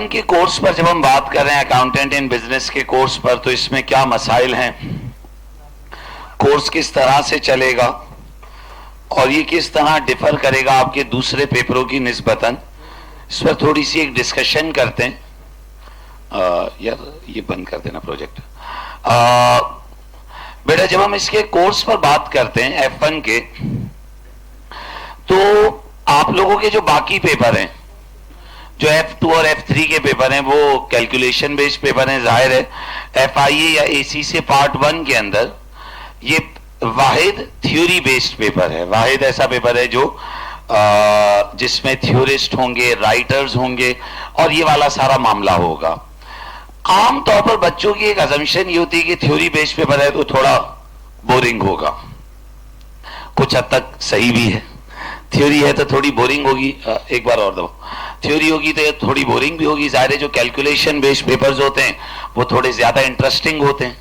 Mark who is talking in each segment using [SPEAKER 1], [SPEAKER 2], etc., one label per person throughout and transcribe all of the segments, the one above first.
[SPEAKER 1] F1 के course पर जब हम बात कर रहे हैं अकाउंटेंट इन बिजनेस के कोर्स पर, तो इसमें क्या मसाइल हैं, कोर्स किस तरह से चलेगा और ये किस तरह डिफर करेगा आपके दूसरे पेपरों की निस्बतन, इस पर थोड़ी सी एक डिस्कशन करते हैं। यार ये बंद कर देना प्रोजेक्ट। बेटा जब हम इसके कोर्स पर बात करते हैं F1 के, तो आप लोगों के जो बाकी पेपर हैं, जो F2 और F3 के पेपर हैं, वो कैलकुलेशन बेस्ड पेपर हैं। जाहिर है FIA या AC से पार्ट 1 के अंदर ये वाहिद थ्योरी बेस्ड पेपर है। वाहिद ऐसा पेपर है जो जिसमें थ्योरिस्ट होंगे, राइटर्स होंगे और ये वाला सारा मामला होगा। आमतौर पर बच्चों की एक अजम्पशन ये होती है कि थ्योरी बेस्ड पेपर है तो थोड़ा बोरिंग होगा। कुछ हद तक सही भी है, थ्योरी है तो थोड़ी बोरिंग होगी। एक बार और दो, थ्योरी होगी तो थोड़ी बोरिंग भी होगी। ज़ाहिर है जो कैलकुलेशन बेस्ड पेपर्स होते हैं वो थोड़े ज्यादा इंटरेस्टिंग होते हैं,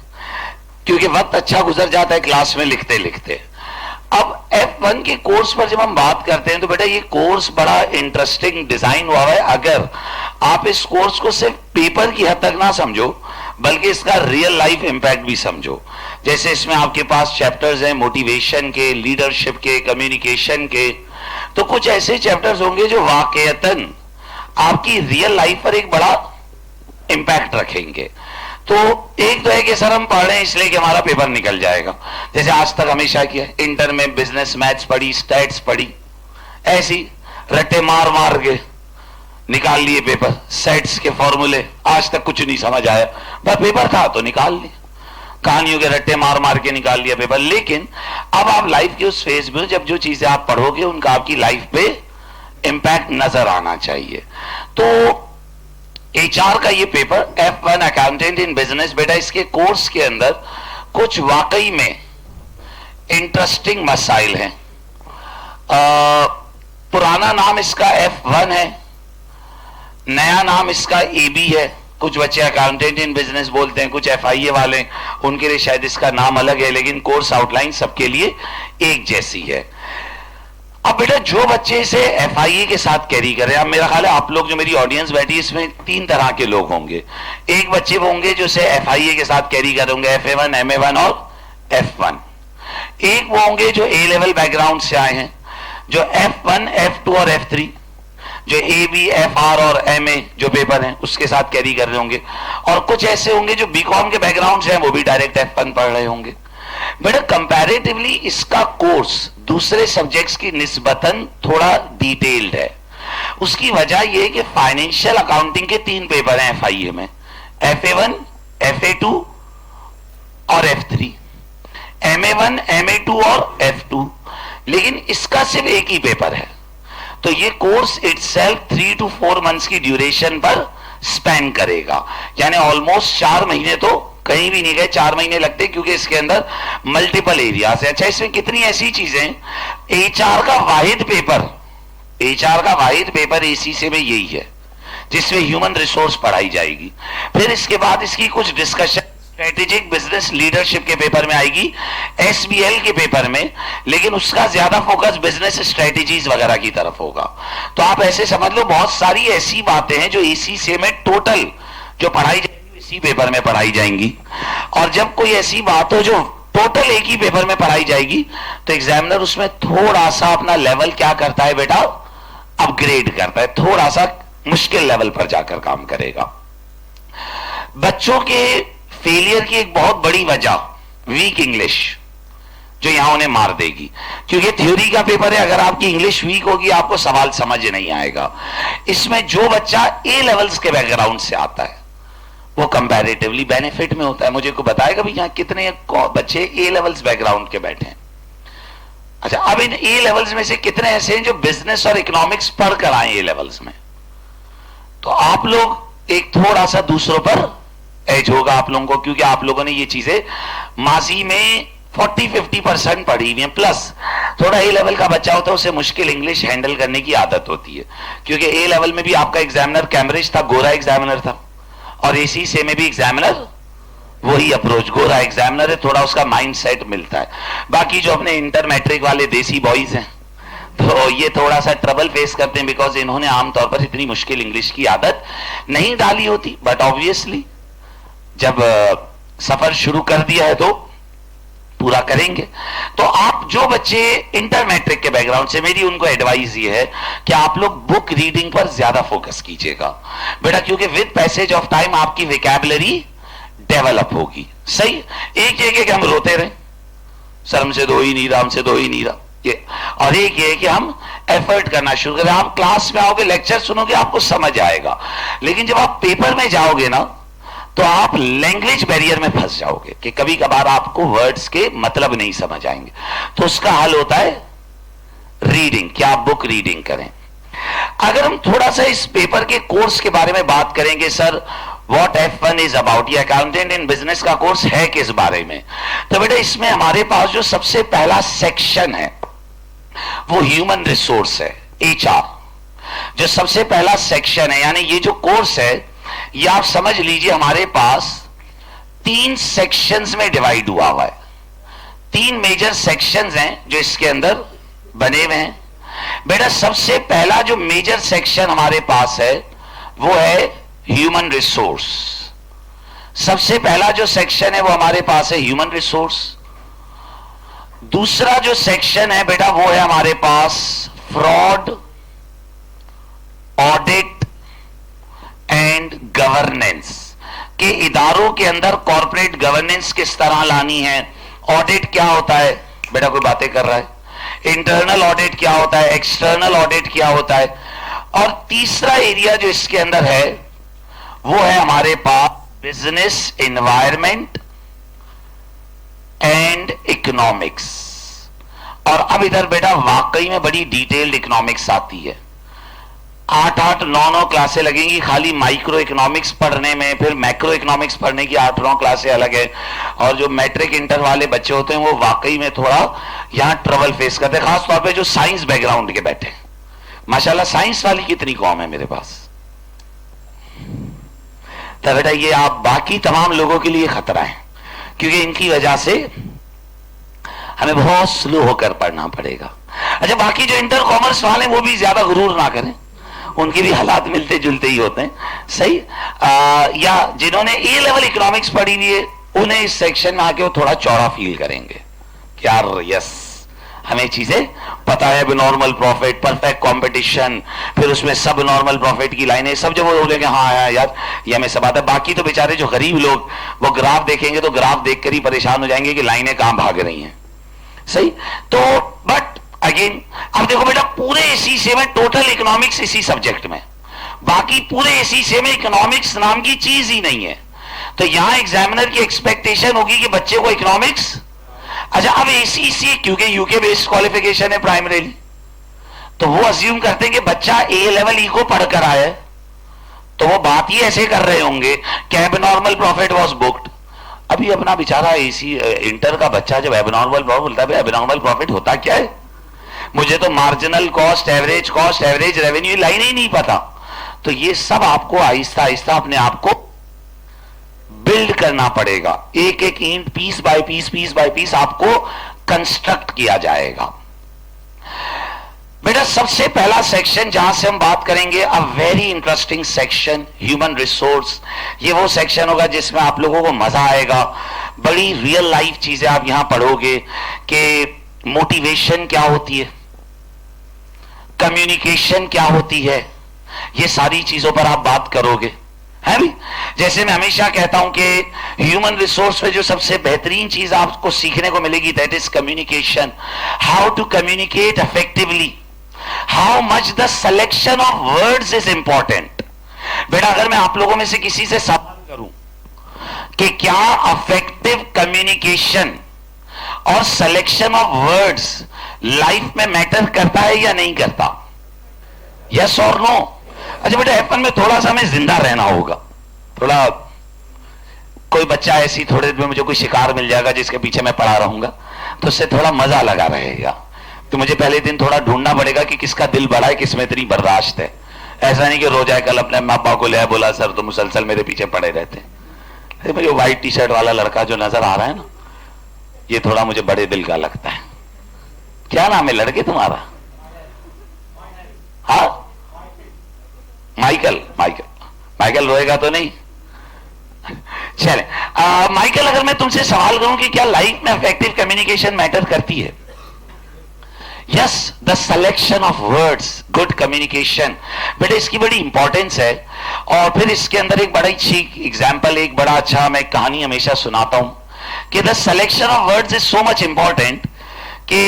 [SPEAKER 1] क्योंकि वक्त अच्छा गुजर जाता है क्लास में लिखते लिखते। अब F1 के कोर्स पर जब हम बात करते हैं तो बेटा ये कोर्स बड़ा इंटरेस्टिंग डिजाइन हुआ है। अगर आप इस कोर्स को सिर्फ पेपर की हद तक ना समझो, बल्कि इसका रियल लाइफ इंपैक्ट भी समझो। जैसे इसमें आपके पास चैप्टर्स हैं मोटिवेशन के, लीडरशिप के, कम्युनिकेशन के, तो कुछ ऐसे चैप्टर्स होंगे जो वाकईतन आपकी रियल लाइफ पर एक बड़ा इंपैक्ट रखेंगे। तो एक तो है कि सर हम पढ़ रहे हैं इसलिए कि हमारा पेपर निकल जाएगा, जैसे आज तक हमेशा किया। इंटर में बिजनेस मैथ्स पढ़ी, स्टैट्स पढ़ी, ऐसी रट्टे मार मार के निकाल लिए पेपर। सेट्स के फॉर्मूले आज तक कुछ नहीं समझ आया, बस पेपर था तो निकाल लिए, कहानियों के रट्टे मार मार के निकाल लिया पेपर। लेकिन अब आप लाइफ के उस फेज में जब जो चीजें आप पढ़ोगे उनका आपकी लाइफ पे इंपैक्ट नजर आना चाहिए। तो HR का ये paper F1 accountant in business, बेटा इसके कोर्स के अंदर कुछ वाकई में इंटरेस्टिंग मसाइल हैं। पुराना नाम इसका F1 है, नया नाम इसका AB है। कुछ बच्चे अकाउंटेंट इन बिजनेस बोलते हैं, कुछ FIA वाले, उनके लिए शायद इसका नाम अलग है, लेकिन कोर्स आउटलाइन सबके लिए एक जैसी है। अब बेटा जो बच्चे इसे FIA के साथ कैरी कर रहे हैं, अब मेरा ख्याल है आप लोग जो मेरी ऑडियंस बैठी है इसमें 3 तरह के लोग होंगे। एक बच्चे वो होंगे जो इसे FIA के साथ कैरी कर रहे होंगे, FA1, MA1 और F1। एक वो होंगे जो A लेवल बैकग्राउंड से आए हैं, जो F1, F2 और F3, जो AB, FR और MA जो पेपर हैं उसके साथ कैरी कर रहे होंगे। और कुछ ऐसे होंगे जो BCom के बैकग्राउंड से हैं, वो भी डायरेक्ट F1 पढ़ रहे होंगे। बेटा कंपैरेटिवली इसका कोर्स दूसरे सब्जेक्ट्स की निस्बतन थोड़ा डिटेल्ड है। उसकी वजह यह है कि फाइनेंशियल अकाउंटिंग के 3 पेपर हैं FIA में, FA1, FA2 और F3, MA1, MA2 और F2, लेकिन इसका सिर्फ एक ही पेपर है। तो ये कोर्स इटसेल्फ 3 to 4 मंथ्स की ड्यूरेशन पर स्पेंड करेगा, यानी ऑलमोस्ट 4 महीने तो कहीं भी नहीं गए, 4 महीने लगते, क्योंकि इसके अंदर मल्टीपल एरियाज है। अच्छा, इसमें कितनी ऐसी चीजें, HR का वाहिद पेपर ACCA में यही है जिसमें ह्यूमन रिसोर्स पढ़ाई जाएगी। फिर इसके बाद इसकी कुछ डिस्कशन स्ट्रेटेजिक बिजनेस लीडरशिप के पेपर में आएगी, SBL के पेपर में, लेकिन उसका ज्यादा फोकस बिजनेस स्ट्रेटेजीज वगैरह की तरफ होगा। तो आप ऐसे समझ लो बहुत सारी ऐसी बातें हैं जो ACCA में टोटल जो पढ़ाई जाएगी इसी पेपर में पढ़ाई जाएंगी। और जब कोई ऐसी बात हो जो टोटल एक ही पेपर में पढ़ाई जाएगी, तो एग्जामिनर उसमें थोड़ा सा अपना लेवल क्या करता है बेटा, अपग्रेड करता है, थोड़ा सा मुश्किल लेवल पर जाकर काम करेगा। बच्चों के फेलियर की एक बहुत बड़ी वजह वीक इंग्लिश, जो यहां उन्हें मार देगी, क्योंकि थ्योरी का पेपर है, अगर आपकी इंग्लिश वीक होगी आपको सवाल समझ नहीं आएगा। इसमें जो बच्चा A लेवल्स के बैकग्राउंड से आता है वो कंपैरेटिवली बेनिफिट में होता है। मुझे को बताएगा भी यहां कितने बच्चे A लेवल्स बैकग्राउंड के बैठे हैं। अच्छा, अब इन A लेवल्स में से कितने ऐसे हैं जो बिजनेस और इकोनॉमिक्स पढ़कर आए A लेवल्स में? तो आप लोग एक थोड़ा सा दूसरों पर एज होगा आप लोगों को, क्योंकि आप लोगों ने ये चीजें माजी में 40-50% पढ़ी हुई है। प्लस थोड़ा A लेवल का बच्चा होता है उसे मुश्किल इंग्लिश हैंडल करने की आदत होती है, क्योंकि A लेवल में भी आपका एग्जामिनर कैम्ब्रिज था, गोरा एग्जामिनर था, और ACCA में भी एग्जामिनर वही अप्रोच, गोरा एग्जामिनर है, थोड़ा उसका माइंड सेट मिलता है। बाकी जो अपने इंटर मैट्रिक वाले देसी बॉयज हैं तो ये थोड़ा सा ट्रबल फेस करते हैं, बिकॉज इन्होंने आमतौर पर इतनी मुश्किल इंग्लिश की आदत नहीं डाली होती। बट ऑब्वियसली जब सफर शुरू कर दिया है तो पूरा करेंगे। तो आप जो बच्चे इंटर मैट्रिक के बैकग्राउंड से, मेरी उनको एडवाइस ये है कि आप लोग बुक रीडिंग पर ज्यादा फोकस कीजिएगा बेटा, क्योंकि विद पैसेज ऑफ टाइम आपकी विकैबुलरी डेवलप होगी। सही, एक ये कि हम रोते रहे, सर हमसे दो ही नहीं रहा, हमसे दो ही नहीं रहा, ये, और एक ये कि हम एफर्ट करना शुरू करें। आप क्लास में आओगे, लेक्चर सुनोगे, आपको समझ आएगा, लेकिन जब आप पेपर में जाओगे ना तो आप लैंग्वेज बैरियर में फंस जाओगे कि कभी कभार आपको वर्ड्स के मतलब नहीं समझ आएंगे। तो उसका हल होता है रीडिंग, कि आप बुक रीडिंग करें। अगर हम थोड़ा सा इस पेपर के कोर्स के बारे में बात करेंगे, sir what F1 is about, ये अकाउंटेंट इन बिजनेस का कोर्स है किस बारे में, तो बेटा इसमें हमारे पास जो सबसे पहला सेक्शन है वो ह्यूमन रिसोर्स है, HR। जो सबसे पहला सेक्शन है, यानी ये जो कोर्स है ये आप समझ लीजिए हमारे पास 3 सेक्शंस में डिवाइड हुआ है। 3 मेजर सेक्शंस हैं जो इसके अंदर बने हुए हैं। बेटा सबसे पहला जो मेजर सेक्शन हमारे पास है वो है ह्यूमन रिसोर्स। सबसे पहला जो सेक्शन है वो हमारे पास है ह्यूमन रिसोर्स। दूसरा जो सेक्शन है बेटा वो है हमारे पास फ्रॉड, ऑडिट एंड गवर्नेंस, के इदारों के अंदर कॉर्पोरेट गवर्नेंस किस तरह लानी है। ऑडिट क्या होता है, बेटा कोई बातें कर रहा है। इंटरनल ऑडिट क्या होता है, एक्सटर्नल ऑडिट क्या होता है। और तीसरा एरिया जो इसके अंदर है वो है हमारे पास बिजनेस एनवायरमेंट एंड इकोनॉमिक्स। और अब इधर बेटा वाकई में बड़ी डिटेल्ड इकोनॉमिक्स आती है। 8-8, 9-9 क्लासें लगेंगी खाली माइक्रो इकोनॉमिक्स पढ़ने में, फिर मैक्रो इकोनॉमिक्स पढ़ने की 8-9 क्लासें अलग है। और जो मैट्रिक इंटर वाले बच्चे होते हैं वो वाकई में थोड़ा यहां ट्रबल फेस करते हैं, खासतौर पे जो साइंस बैकग्राउंड के बैठे हैं। माशाल्लाह साइंस वाली कितनी कॉम है मेरे पास। तो बेटा ये आप बाकी तमाम लोगों के लिए खतरा है, क्योंकि इनकी वजह से हमें बहुत स्लो होकर पढ़ना पड़ेगा। अच्छा, बाकी जो इंटर कॉमर्स वाले वो भी ज्यादा गुरूर ना करें, उनके भी हालात मिलते जुलते ही होते हैं। सही, या जिन्होंने ए लेवल इकोनॉमिक्स पढ़ी हुई है उन्हें इस सेक्शन में आके वो थोड़ा चौड़ा फील करेंगे कि यार यस हमें चीजें पता है। नॉर्मल प्रॉफिट, परफेक्ट कंपटीशन, फिर उसमें सब नॉर्मल प्रॉफिट की लाइनें, सब जब वो बोलेंगे हाँ यार ये हमें सब आता है। बाकी तो बेचारे जो गरीब लोग वो ग्राफ देखेंगे तो ग्राफ देखकर ही परेशान हो जाएंगे कि लाइनें कहां भाग रही हैं। सही, तो बट अगेन अब देखो बेटा पूरे इसी से में टोटल इकोनॉमिक्स इसी सब्जेक्ट में, बाकी पूरे इसी से में इकोनॉमिक्स नाम की चीज ही नहीं है। तो यहां एग्जामिनर की एक्सपेक्टेशन होगी कि बच्चे को इकोनॉमिक्स, अच्छा अब एसीसी क्योंकि यूके बेस्ड क्वालिफिकेशन है प्राइमरीली, तो वो अज्यूम करते हैं कि बच्चा ए लेवल ई को पढ़कर आया है, तो वो बात ही ऐसे कर रहे होंगे कि एबनॉर्मल प्रॉफिट वाज बुक्ड। अभी अपना बेचारा एसी इंटर का बच्चा जब एबनॉर्मल प्रॉफिट बोलता है, एबनॉर्मल प्रॉफिट होता क्या है, मुझे तो marginal cost, average revenue line ही नहीं पता। तो ये सब आपको आहिस्ता आहिस्ता अपने आप को बिल्ड करना पड़ेगा। एक एक ईंट पीस बाय पीस आपको कंस्ट्रक्ट किया जाएगा। बेटा सबसे पहला सेक्शन जहां से हम बात करेंगे, a very interesting section, human resource. ये वो सेक्शन होगा जिसमें आप लोगों को मजा आएगा, बड़ी रियल लाइफ चीजें आप यहां पढ़ोगे कि मोटिवेशन क्या होती है, कम्युनिकेशन क्या होती है, ये सारी चीजों पर आप बात करोगे, है भी। जैसे मैं हमेशा कहता हूं कि ह्यूमन रिसोर्स में जो सबसे बेहतरीन चीज आपको सीखने को मिलेगी that is communication, how to communicate effectively, how much the selection of words is important. बेटा अगर मैं आप लोगों में से किसी से सवाल करूं कि क्या अफेक्टिव कम्युनिकेशन और सिलेक्शन ऑफ वर्ड्स लाइफ में मैटर करता है या नहीं करता, यस और नो। अच्छा बेटा F1 में थोड़ा सा हमें जिंदा रहना होगा, थोड़ा कोई बच्चा ऐसी थोड़े दिन में मुझे कोई शिकार मिल जाएगा जिसके पीछे मैं पड़ा रहूंगा तो उससे थोड़ा मजा लगा रहेगा। तो मुझे पहले दिन थोड़ा ढूंढना पड़ेगा कि किसका दिल बड़ा है, किसमें इतनी बर्दाश्त है। ऐसा नहीं कि रोज आए कल अपने माँ बाप को ले बोला सर तो मुसलसल मेरे पीछे पड़े रहते हैं। मुझे व्हाइट टी शर्ट वाला लड़का जो नजर आ रहा है ना, ये थोड़ा मुझे बड़े दिल का लगता है। क्या नाम है लड़के तुम्हारा? हाँ, माइकल माइकल माइकल रोएगा तो नहीं? चले, माइकल, अगर मैं तुमसे सवाल करूं कि क्या लाइफ में इफेक्टिव कम्युनिकेशन मैटर करती है? Yes, the selection of words, good communication, बेटा इसकी बड़ी इंपॉर्टेंस है। और फिर इसके अंदर एक बड़ा अच्छी एग्जाम्पल, एक बड़ा अच्छा मैं कहानी हमेशा सुनाता हूं कि the selection of words is so much important कि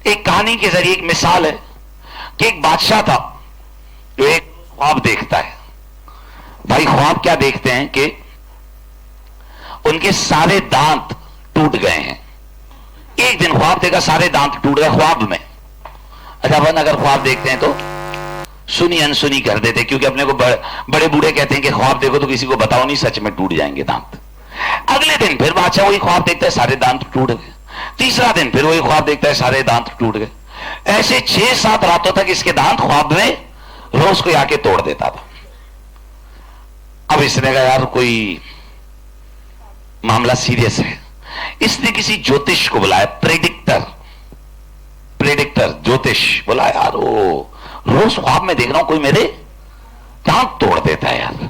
[SPEAKER 1] एक कहानी के जरिए एक मिसाल है कि एक बादशाह था जो एक ख्वाब देखता है। भाई ख्वाब क्या देखते हैं कि उनके सारे दांत टूट गए हैं। एक दिन ख्वाब देखा सारे दांत टूट गए ख्वाब में। अच्छा, अपन अगर ख्वाब देखते हैं तो सुनी अनसुनी कर देते, क्योंकि अपने को बड़े बूढ़े कहते हैं कि ख्वाब देखो तो किसी को बताओ नहीं, सच में टूट जाएंगे दांत। अगले दिन फिर बादशाह वही ख्वाब देखता है, सारे दांत टूट गए। तीसरा दिन फिर वही ख्वाब देखता है, सारे दांत टूट गए। ऐसे 6-7 रातों तक इसके दांत ख्वाब में रोज कोई आके तोड़ देता था। अब इसने कहा यार कोई मामला सीरियस है। इसने किसी ज्योतिष को बुलाया, प्रेडिक्टर ज्योतिष, बोला यार वो रोज ख्वाब में देख रहा हूं कोई मेरे दांत तोड़ देता है यार,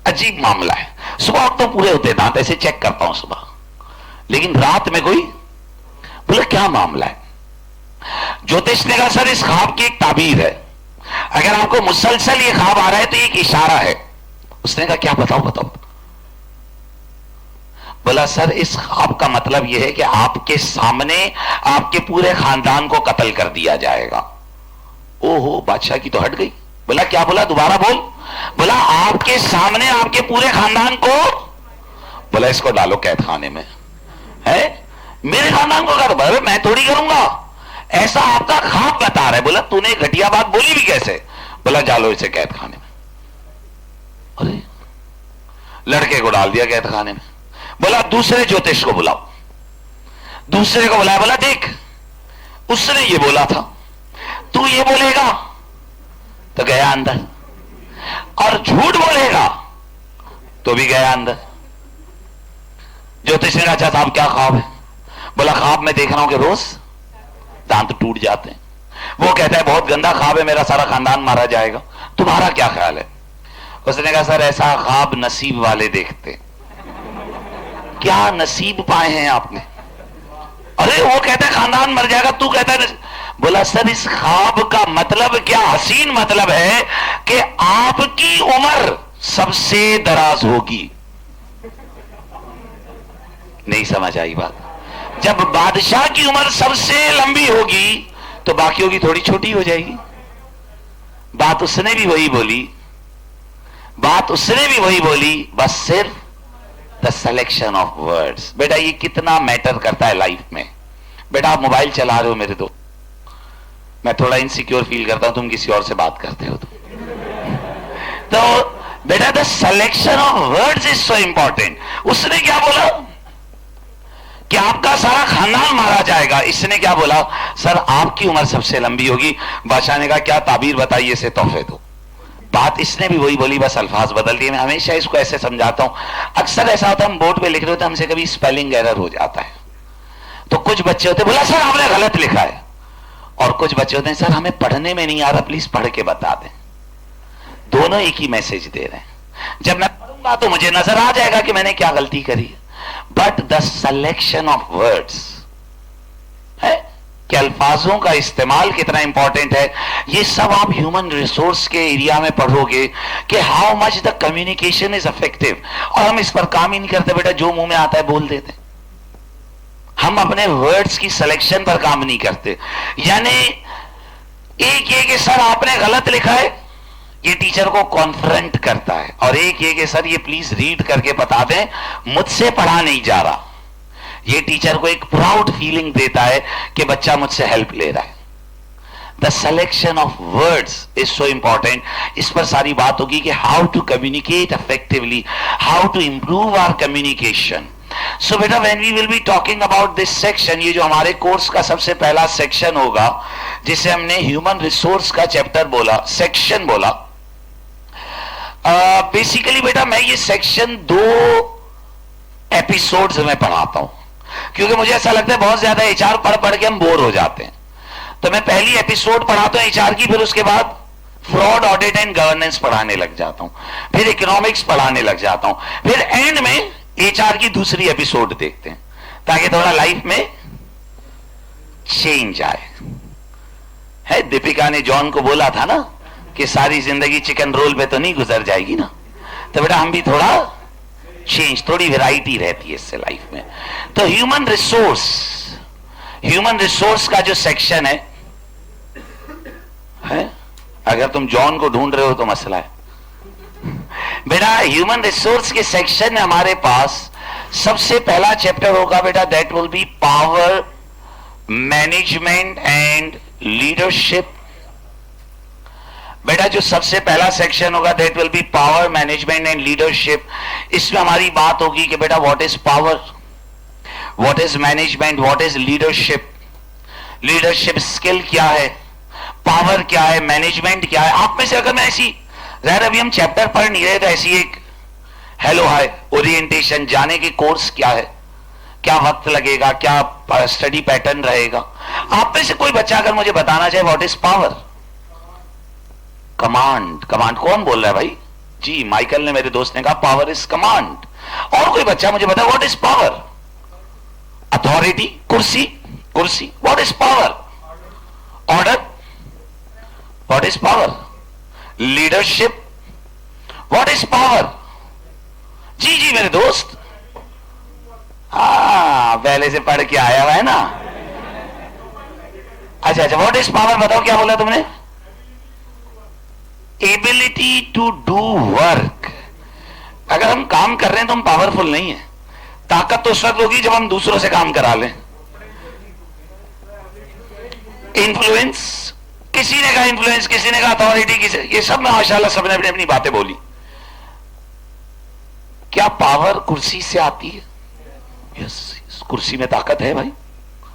[SPEAKER 1] अजीब मामला है। सुबह तो पूरे होते दांत, ऐसे चेक करता हूं सुबह, लेकिन रात में कोई। बोले क्या मामला है? ज्योतिष ने कहा सर इस ख्वाब की एक ताबीर है, अगर आपको मुसलसल ये ख्वाब आ रहा है तो एक इशारा है। उसने कहा क्या? बताओ। बोला सर इस ख्वाब का मतलब यह है कि आपके सामने आपके पूरे खानदान को कत्ल कर दिया जाएगा। ओहो, बादशाह की तो हट गई। बोला क्या बोला? दोबारा बोल। बोला आपके सामने आपके पूरे खानदान को। बोला इसको डालो कैद खाने में। है मेरे खानदान को कर? मैं थोड़ी करूंगा, ऐसा आपका ख्वाब बता रहा है। बोला तूने घटिया बात बोली भी कैसे? बोला डालो इसे कैद खाने में। अरे लड़के को डाल दिया कैद खाने में। बोला दूसरे ज्योतिष को बुलाओ। दूसरे को बुलाया, बोला देख उसने ये बोला था, तू ये बोलेगा तो गया अंदर, और झूठ बोलेगा तो भी गया अंदर। ज्योतिष ने कहा अच्छा साहब क्या ख्वाब है? बोला ख्वाब में देख रहा हूं कि रोज दांत टूट जाते हैं। वो कहता है बहुत गंदा ख्वाब है, मेरा सारा खानदान मारा जाएगा, तुम्हारा क्या ख्याल है? उसने कहा सर ऐसा ख्वाब नसीब वाले देखते। क्या नसीब पाए हैं आपने? अरे वो कहता है खानदान मर जाएगा, तू कहता है। बोला सर इस ख्वाब का मतलब क्या हसीन मतलब है कि आपकी उम्र सबसे दराज होगी। नहीं समझ आई बात? जब बादशाह की उम्र सबसे लंबी होगी तो बाकियों की थोड़ी छोटी हो जाएगी। बात उसने भी वही बोली, बस सिर्फ द सिलेक्शन ऑफ वर्ड्स। बेटा ये कितना मैटर करता है लाइफ में। बेटा आप मोबाइल चला रहे हो मेरे दोस्त, मैं थोड़ा इनसिक्योर फील करता हूं तुम किसी और से बात करते हो तो बेटा the selection of words is so important. उसने क्या बोला कि आपका सारा खानदान मारा जाएगा। इसने क्या बोला? सर आपकी उम्र सबसे लंबी होगी। बादशाह ने कहा क्या ताबीर बताइए, से तोहफे दो। बात इसने भी वही बोली, बस अल्फाज बदल दिए। मैं हमेशा इसको ऐसे समझाता हूं। अक्सर ऐसा होता है हम बोर्ड पे लिख रहे होते हैं, हमसे कभी स्पेलिंग एरर हो जाता है, तो कुछ बच्चे होते हैं बोला सर आपने गलत लिखा है, और कुछ बच्चे होते हैं सर हमें पढ़ने में नहीं आ रहा, प्लीज पढ़ के बता दें। दोनों एक ही मैसेज दे रहे हैं। जब मैं पढ़ूंगा तो मुझे नजर आ जाएगा कि मैंने क्या गलती करी। But the selection of words है कि अल्फाजों का इस्तेमाल कितना इंपॉर्टेंट है। ये सब आप ह्यूमन रिसोर्स के एरिया में पढ़ोगे कि how much the communication is effective. और हम इस पर काम ही नहीं करते बेटा, जो मुंह में आता है बोल देते। हम अपने वर्ड्स की सिलेक्शन पर काम नहीं करते। यानी एक ये कि सर आपने गलत लिखा है, ये टीचर को कॉन्फ्रंट करता है, और एक ये कि सर ये प्लीज रीड करके बता दें, मुझसे पढ़ा नहीं जा रहा। ये टीचर को एक प्राउड फीलिंग देता है कि बच्चा मुझसे हेल्प ले रहा है। The selection of words is so important. इस पर सारी बात होगी कि how to communicate effectively, how to improve our communication. So बेटा when we will be talking about this section, ये जो हमारे कोर्स का सबसे पहला सेक्शन होगा, जिसे हमने ह्यूमन रिसोर्स का चैप्टर बोला, सेक्शन बोला। बेसिकली बेटा मैं ये सेक्शन 2 एपिसोड्स में पढ़ाता हूं, क्योंकि मुझे ऐसा लगता है बहुत ज्यादा एचआर पढ़ पढ़ के हम बोर हो जाते हैं। तो मैं पहली एपिसोड पढ़ाता हूं एचआर की, फिर उसके बाद फ्रॉड ऑडिट एंड गवर्नेंस पढ़ाने लग जाता हूं, फिर इकोनॉमिक्स पढ़ाने लग जाता हूं, फिर एंड में एचआर की दूसरी एपिसोड देखते हैं ताकि थोड़ा लाइफ में चेंज आए। है दीपिका ने जॉन को बोला था ना कि सारी जिंदगी चिकन रोल पे तो नहीं गुजर जाएगी ना, तो बेटा हम भी थोड़ा चेंज, थोड़ी वैरायटी रहती है इससे लाइफ में। तो ह्यूमन रिसोर्स का जो सेक्शन है, अगर तुम जॉन को ढूंढ रहे हो तो मसला है बेटा। ह्यूमन रिसोर्स के सेक्शन में हमारे पास सबसे पहला चैप्टर होगा बेटा, that will B power management and leadership. बेटा जो सबसे पहला सेक्शन होगा that will B power management and leadership. इसमें हमारी बात होगी कि बेटा what is power, what is management, what is leadership, leadership skill क्या है, पावर क्या है, मैनेजमेंट क्या है। आप में से अगर मैं ऐसी जहर अभी हम चैप्टर पढ़ नहीं रहे तो ऐसी एक हेलो हाय ओरिएंटेशन जाने के कोर्स क्या है, क्या वक्त लगेगा, क्या स्टडी पैटर्न रहेगा। आप में से कोई बच्चा अगर मुझे बताना चाहे what is power, command, command कौन बोल रहा है भाई? जी माइकल ने, मेरे दोस्त ने कहा पावर इज कमांड। और कोई बच्चा मुझे बता व्हाट इज पावर, अथॉरिटी, कुर्सी, कुर्सी, what is power, order, what is power, leadership, what is power. जी जी मेरे दोस्त, पहले से पढ़ के आया हुआ है ना। अच्छा अच्छा, व्हाट इज पावर बताओ, क्या बोला तुमने? Ability to do work. अगर हम काम कर रहे हैं तो हम पावरफुल नहीं है। ताकत तो उस वक्त होगी जब हम दूसरों से काम करा लें। इन्फ्लुएंस, किसी ने कहा इन्फ्लुएंस, किसी ने कहा अथॉरिटी, किसी, ये सब में माशाल्लाह सबने अपनी अपनी बातें बोली। क्या पावर कुर्सी से आती है? यस, कुर्सी में ताकत है भाई,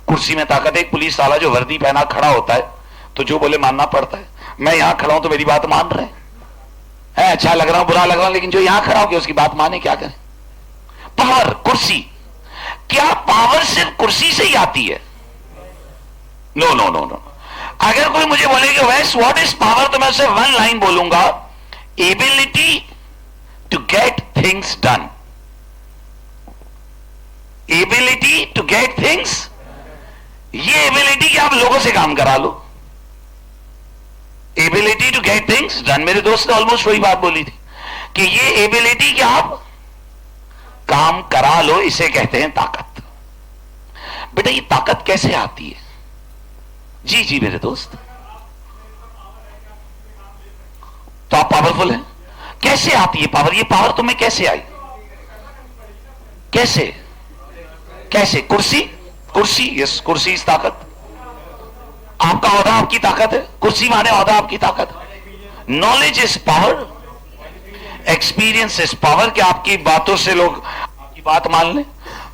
[SPEAKER 1] कुर्सी में ताकत है। एक पुलिस वाला जो वर्दी पहना खड़ा होता है तो जो बोले मानना पड़ता है। मैं यहां खड़ा हूं तो मेरी बात मान रहे हैं, अच्छा लग रहा हूं, बुरा लग रहा हूं, लेकिन जो यहां खड़ा हो कि उसकी बात माने, क्या करें? पावर, कुर्सी। क्या पावर सिर्फ कुर्सी से ही आती है? No no no no. अगर कोई मुझे बोले कि वैस व्हाट इज पावर, तो मैं उसे वन लाइन बोलूंगा, ability to get things done. Ability to get things, ये एबिलिटी कि आप लोगों से काम करा लो। Ability to get things done. मेरे दोस्त ने ऑलमोस्ट वही बात बोली थी कि ये एबिलिटी कि आप काम करा लो, इसे कहते हैं ताकत। बेटा ये ताकत कैसे आती है? जी जी मेरे दोस्त, तो आप पावरफुल हैं। कैसे आती है पावर? ये पावर तुम्हें कैसे आई? कैसे कैसे? कुर्सी, कुर्सी, यस, कुर्सी इस ताकत। आपका औहदा आपकी ताकत है, कुर्सी माने औहदा आपकी ताकत। Knowledge is power, experience is power, कि आपकी बातों से लोग आपकी बात मान लें।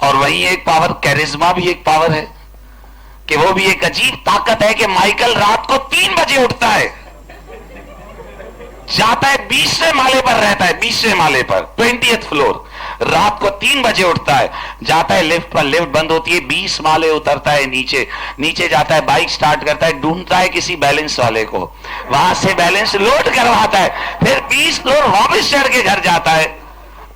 [SPEAKER 1] और वही एक पावर, कैरिज्मा भी एक पावर है, कि वो भी एक अजीब ताकत है कि माइकल रात को 3 बजे उठता है, जाता है 20वें माले पर, रहता है 20वें माले पर, 20th फ्लोर, रात को 3 बजे उठता है, जाता है लिफ्ट पर, लिफ्ट बंद होती है, 20 माले उतरता है नीचे, नीचे जाता है, बाइक स्टार्ट करता है, ढूंढता है किसी बैलेंस वाले को, वहां से बैलेंस लोड करवाता है, फिर 20 फ्लोर वापस चढ़ के घर जाता है।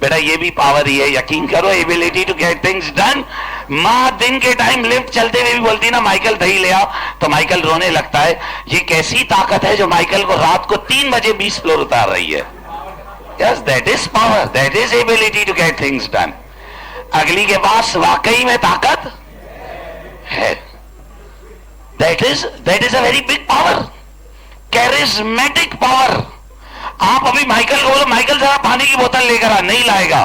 [SPEAKER 1] बेटा ये भी पावर ही है, यकीन करो, ability to get things done. मां दिन के टाइम लिफ्ट चलते हुए भी बोलती ना माइकल दही ले आओ, तो माइकल रोने लगता है। ये कैसी ताकत है जो माइकल को रात को 3 बजे 20 फ्लोर उतार रही है? Yes, that is power, that is ability to get things done. अगली के पास वाकई में ताकत है, that is a very big power, charismatic power. आप अभी माइकल को बोलो माइकल जरा पानी की बोतल लेकर आ, नहीं लाएगा,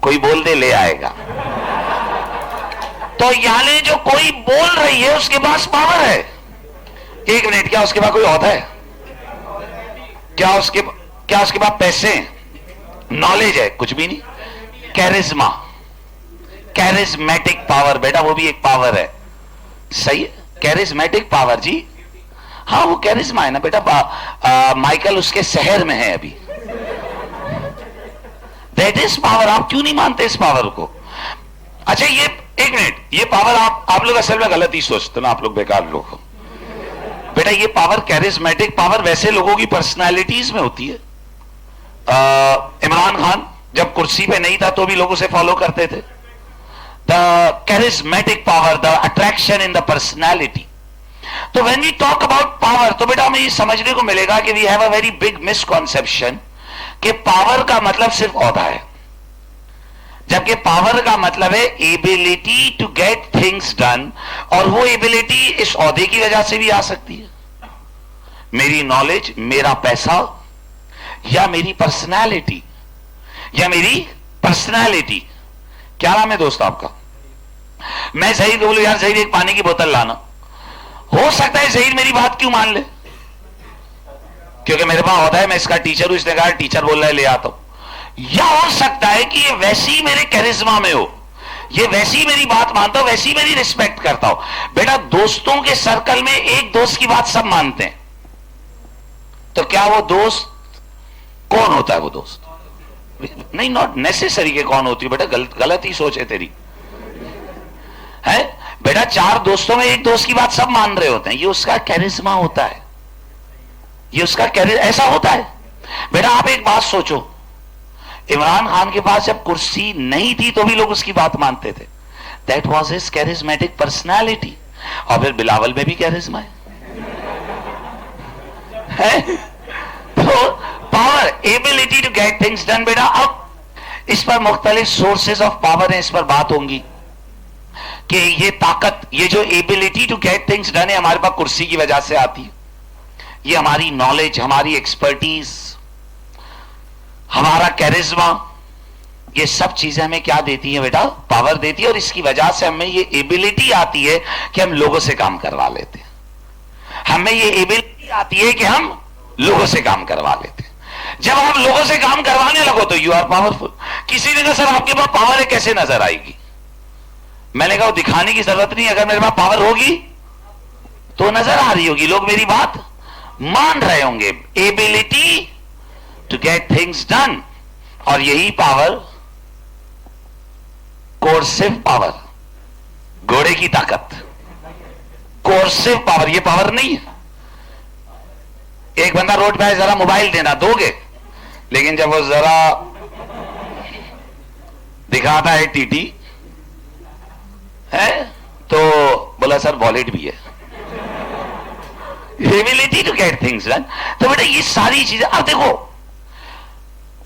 [SPEAKER 1] कोई बोल दे ले आएगा। तो यानी जो कोई बोल रही है उसके पास पावर है। 1 मिनट, क्या उसके पास कोई औहदा है? क्या उसके पास पैसे हैं? नॉलेज है? कुछ भी नहीं। कैरिज्मा, कैरिज्मेटिक पावर, बेटा वो भी एक पावर है। सही है, कैरिज्मेटिक पावर जी, हाँ वो कैरिज्मा है ना बेटा। माइकल उसके शहर में है अभी, दैट इज पावर। आप क्यों नहीं मानते इस पावर को? अच्छा ये 1 मिनट, ये पावर आप लोग असल में गलत ही सोचते ना, आप लोग बेकार लोग हो। बेटा बेटा ये पावर, कैरिस्मेटिक पावर, वैसे लोगों की पर्सनालिटीज में होती है। इमरान खान जब कुर्सी पे नहीं था तो भी लोग उसे फॉलो करते थे। The charismatic power, the attraction in the personality. तो when we talk about power, तो बेटा हमें ये समझने को मिलेगा कि we have a very big misconception कि पावर का मतलब सिर्फ ओहदा है, जबकि पावर का मतलब है ability to get things done, और वो एबिलिटी इस ओहदे की वजह से भी आ सकती है। मेरी नॉलेज, मेरा पैसा, या मेरी पर्सनैलिटी, या मेरी पर्सनैलिटी। क्या नाम है दोस्त आपका? मैं जहीर बोलूं यार जहीर एक पानी की बोतल लाना, हो सकता है जहीर मेरी बात क्यों मान ले, क्योंकि मेरे पास होता है, मैं इसका टीचर हूं, इसने कहा टीचर बोल रहा है ले आता हूं। या हो सकता है कि ये वैसी मेरे कैरिज्मा में हो, ये वैसी मेरी बात मानता हो, वैसी मेरी रिस्पेक्ट करता हो। बेटा दोस्तों के सर्कल में एक दोस्त की बात सब मानते हैं, तो क्या वो दोस्त कौन होता है? वो दोस्त नहीं, नॉट नेसेसरी के कौन होती है बेटा, गलत ही सोच है तेरी, है बेटा। चार दोस्तों में एक दोस्त की बात सब मान रहे होते हैं, ये उसका कैरिज्मा होता है, ये उसका ऐसा होता है। बेटा आप एक बात सोचो, इमरान खान के पास जब कुर्सी नहीं थी तो भी लोग उसकी बात मानते थे, that was his charismatic personality. और फिर बिलावल में भी कैरिज्मा है? तो power, ability to get things done. बेटा अब इस पर मुख्तलिफ सोर्सेज ऑफ पावर है, इस पर बात होंगी कि ये ताकत, ये जो ability to get things done है हमारे पास कुर्सी की वजह से आती है। ये हमारी नॉलेज, हमारी एक्सपर्टीज, हमारा कैरिज्मा, ये सब चीजें हमें क्या देती है बेटा? पावर देती है। और इसकी वजह से हमें ये एबिलिटी आती है कि हम लोगों से काम करवा लेते हैं, हमें ये एबिलिटी आती है कि हम लोगों से काम करवा लेते हैं। जब हम लोगों से काम करवाने लगो तो यू आर पावरफुल। किसी ने कहा सर आपके पास पावर है, कैसे नजर आएगी? मैंने कहा दिखाने की जरूरत नहीं, अगर मेरे पास पावर होगी तो नजर आ रही होगी, लोग मेरी बात मान रहे होंगे। Ability to get things done, और यही पावर कोर्सिव पावर, घोड़े की ताकत, कोर्सिव पावर, ये पावर नहीं है। एक बंदा रोड पे आए, जरा मोबाइल देना, दोगे, लेकिन जब वो जरा दिखाता है टीटी है तो बोला सर वॉलेट भी है। Ability to get things done. तो बेटा ये सारी चीजें, अब देखो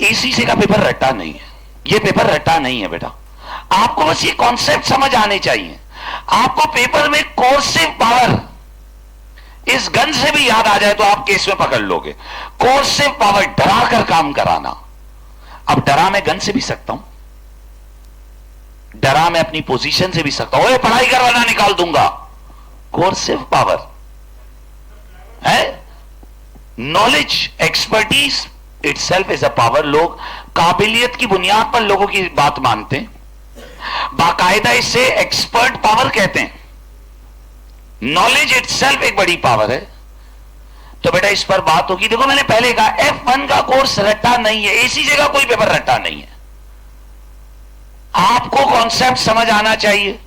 [SPEAKER 1] एसीसी का पेपर रट्टा नहीं है, ये पेपर रट्टा नहीं है बेटा, आपको बस ये कॉन्सेप्ट समझ आने चाहिए। आपको पेपर में कोर्सिव पावर, इस गन से भी याद आ जाए तो आप केस में पकड़ लोगे। कोर्सिव पावर, डरा कर काम कराना। अब डरा मैं गन से भी सकता हूं, डरा मैं अपनी पोजीशन से भी सकता हूं, पढ़ाई करवाना निकाल दूंगा, कोर्सिव पावर है। Knowledge, expertise itself is a power. लोग काबिलियत की बुनियाद पर लोगों की बात मानते हैं, बाकायदा इसे एक्सपर्ट पावर कहते हैं। नॉलेज इटसेल्फ एक बड़ी पावर है। तो बेटा इस पर बात होगी। देखो मैंने पहले कहा F1 का कोर्स रट्टा नहीं है, एसीसी का कोई पेपर रट्टा नहीं है। आपको कॉन्सेप्ट समझ आना चाहिए।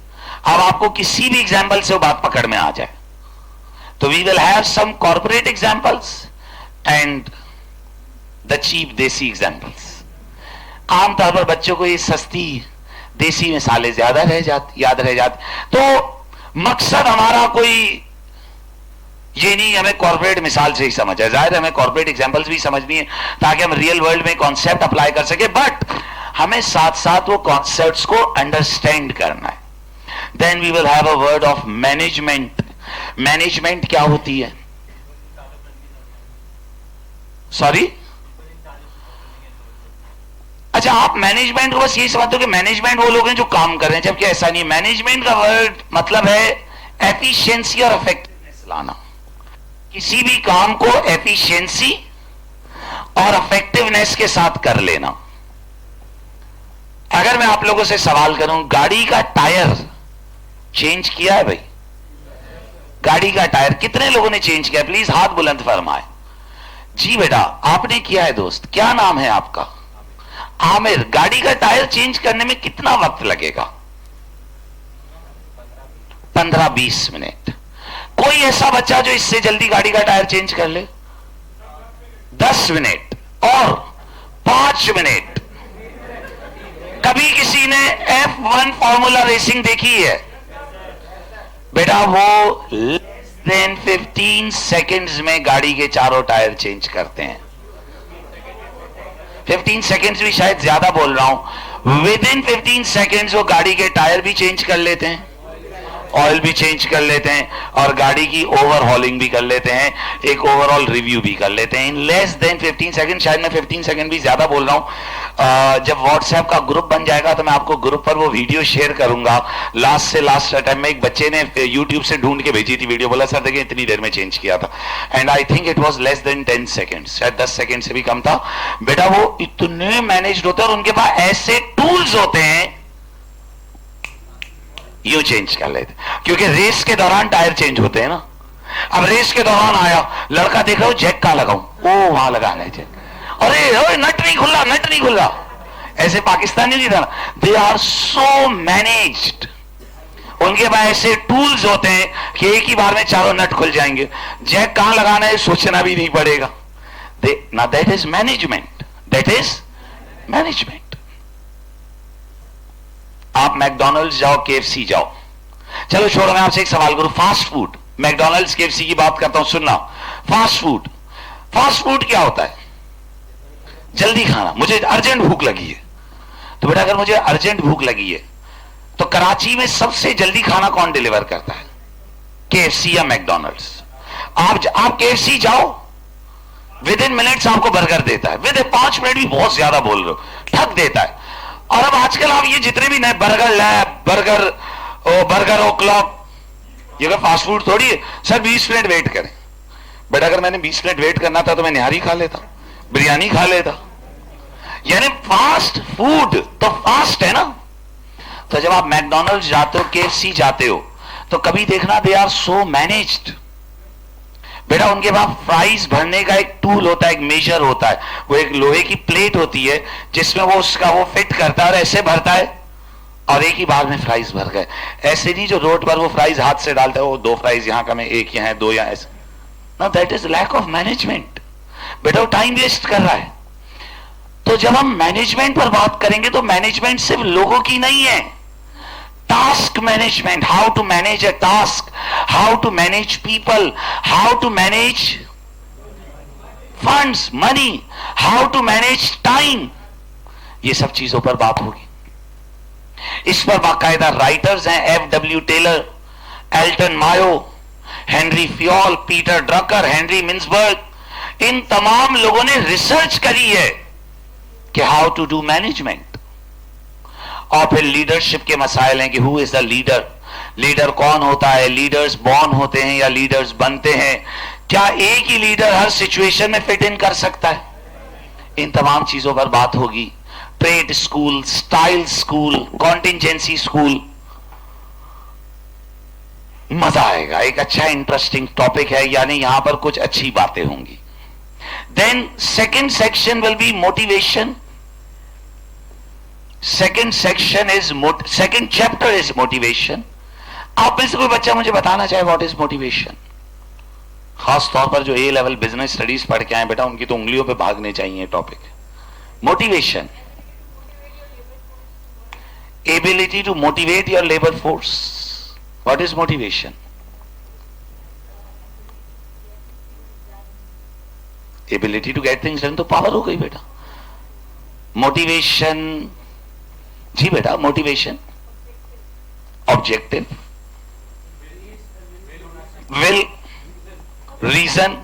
[SPEAKER 1] अब आपको किसी भी एग्जाम्पल से वो बात पकड़ में आ जाए तो we will have some corporate examples and the cheap desi examples. आमतौर पर बच्चों को ये सस्ती देसी मिसालें ज्यादा याद रह जाती। तो मकसद हमारा कोई ये नहीं हमें कॉर्पोरेट मिसाल से ही समझ है, जाहिर है हमें कॉर्पोरेट एग्जांपल्स भी समझनी है ताकि हम रियल वर्ल्ड में कॉन्सेप्ट अप्लाई कर सके, बट हमें साथ साथ वो कॉन्सेप्ट्स को अंडरस्टैंड करना है। Then we will have a word of management. Management क्या होती है? सॉरी, अच्छा आप मैनेजमेंट को बस यही समझते हो कि मैनेजमेंट वो लोग हैं जो काम कर रहे हैं, जबकि ऐसा नहीं। मैनेजमेंट का वर्ड मतलब है एफिशिएंसी और इफेक्टिवनेस लाना। किसी भी काम को एफिशिएंसी और इफेक्टिवनेस के साथ कर लेना। अगर मैं आप लोगों से सवाल करूं, गाड़ी का टायर चेंज किया है भाई? गाड़ी का टायर कितने लोगों ने चेंज किया? प्लीज हाथ बुलंद फरमाए। जी बेटा आपने किया है दोस्त, क्या नाम है आपका? आमिर। गाड़ी का टायर चेंज करने में कितना वक्त लगेगा? 15-20 मिनट। कोई ऐसा बच्चा जो इससे जल्दी गाड़ी का टायर चेंज कर ले? 10 मिनट और 5 मिनट। कभी किसी ने F1 फॉर्मूला रेसिंग देखी है? बेटा वो लेस देन 15 सेकेंड्स में गाड़ी के चारों टायर चेंज करते हैं। 15 सेकेंड्स भी शायद ज्यादा बोल रहा हूं। विद इन 15 सेकेंड्स वो गाड़ी के टायर भी चेंज कर लेते हैं, ऑयल भी चेंज कर लेते हैं और गाड़ी की ओवरहॉलिंग भी कर लेते हैं, एक ओवरऑल रिव्यू भी कर लेते हैं इन लेस देन 15 सेकंड। शायद मैं 15 सेकंड भी ज्यादा बोल रहा हूं। जब व्हाट्सएप का ग्रुप बन जाएगा तो मैं आपको ग्रुप पर वो वीडियो शेयर करूंगा। लास्ट से लास्ट टाइम में एक बच्चे ने यूट्यूब से ढूंढ के भेजी थी वीडियो, बोला सर देखिए इतनी देर में चेंज किया था, and I think it was less than 10 second, शायद 10 सेकेंड से भी कम था। बेटा वो इतने मैनेज्ड होते हैं और उनके पास ऐसे टूल्स होते हैं, यू चेंज कर लेते, क्योंकि रेस के दौरान टायर चेंज होते हैं ना। अब रेस के दौरान आया लड़का, देख रहा हूं जैक कहां लगाऊं, ओ वहां लगा ले जैक, अरे नट नहीं खुल रहा, नट नहीं खुल रहा। ऐसे पाकिस्तानी नहीं था, दे आर सो मैनेज्ड। उनके पास ऐसे टूल्स होते हैं कि एक ही बार में चारों नट खुल जाएंगे, जैक कहां लगाना है सोचना भी नहीं पड़ेगा। ना that is management, that is management. आप मैकडॉनल्ड्स जाओ, केएफसी जाओ, चलो छोड़ो मैं आपसे एक सवाल करूं, फास्ट फूड, मैकडॉनल्ड्स केएफसी की बात करता हूं, सुनना। फास्ट फूड, फास्ट फूड क्या होता है? जल्दी खाना। मुझे अर्जेंट भूख लगी है, तो बेटा अगर मुझे अर्जेंट भूख लगी है तो कराची में सबसे जल्दी खाना कौन डिलीवर करता है? केएफसी या मैकडॉनल्ड्स। आप केएफसी जाओ, विद इन मिनट्स आपको बर्गर देता है, विद इन 5 मिनट भी बहुत ज्यादा बोल रहे हो, ठग देता है। और अब आजकल आप ये जितने भी नए बर्गर लैब, बर्गर ओ क्लॉक, ये कोई फास्ट फूड थोड़ी है। सर 20 मिनट वेट करें। बेटा अगर मैंने 20 मिनट वेट करना था तो मैं निहारी खा लेता, बिरयानी खा लेता। यानी फास्ट फूड तो फास्ट है ना। तो जब आप मैकडॉनल्ड्स जाते हो, केएफसी जाते हो, तो कभी देखना दे आर सो मैनेज्ड। बेटा उनके पास फ्राइज भरने का एक टूल होता है, एक मेजर होता है, वो एक लोहे की प्लेट होती है जिसमें वो उसका वो फिट करता है और ऐसे भरता है और एक ही बार में फ्राइज भर गए। ऐसे नहीं जो रोड पर वो फ्राइज हाथ से डालता है, वो 2 फ्राइज यहां का में, एक यहां है, 2 यहां, ऐसे ना, that is lack of management. बेटा वो टाइम वेस्ट कर रहा है। तो जब हम मैनेजमेंट पर बात करेंगे तो मैनेजमेंट सिर्फ लोगों की नहीं है, task management, how to manage a task, how to manage people, how to manage funds, money, how to manage time, ये सब चीजों पर बात होगी। इस पर बाकायदा राइटर्स हैं, F.W. Taylor, Elton Mayo, Henri Fayol, Peter Drucker, Henry Mintzberg, इन तमाम लोगों ने रिसर्च करी है कि हाउ टू डू मैनेजमेंट। और फिर लीडरशिप के मसाइल हैं कि who is the leader, leader कौन होता है, लीडर्स बॉर्न होते हैं या लीडर्स बनते हैं, क्या एक ही लीडर हर सिचुएशन में फिट इन कर सकता है? इन तमाम चीजों पर बात होगी। Trade school, style school, contingency school, मजा आएगा। एक अच्छा इंटरेस्टिंग टॉपिक है, यानी यहां पर कुछ अच्छी बातें होंगी। Then second section will be motivation. Second chapter is motivation. आप में से कोई बच्चा मुझे बताना चाहे व्हाट इज मोटिवेशन? खास तौर पर जो ए लेवल बिजनेस स्टडीज पढ़ के आए बेटा, उनकी तो उंगलियों पे भागने चाहिए topic. Motivation, ability to motivate your labour force. What is motivation? Ability to get things done तो पावर हो गई बेटा। मोटिवेशन, जी बेटा, motivation, objective, will, reason,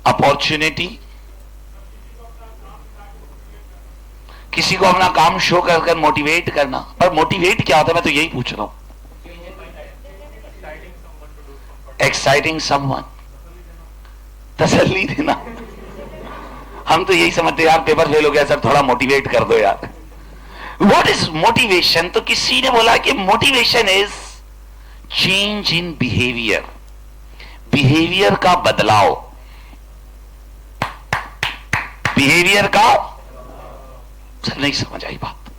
[SPEAKER 1] opportunity. किसी को अपना काम शो कर कर मोटिवेट करना। पर मोटिवेट क्या होता है, मैं तो यही पूछ रहा हूं। एक्साइटिंग समवन, तसल्ली देना। हम तो यही समझते यार पेपर फेल हो गया सर, थोड़ा मोटिवेट कर दो यार। What is motivation? तो किसी ने बोला कि motivation is change in behaviour, behaviour का बदलाव, बिहेवियर का। सर नहीं समझ आई बात।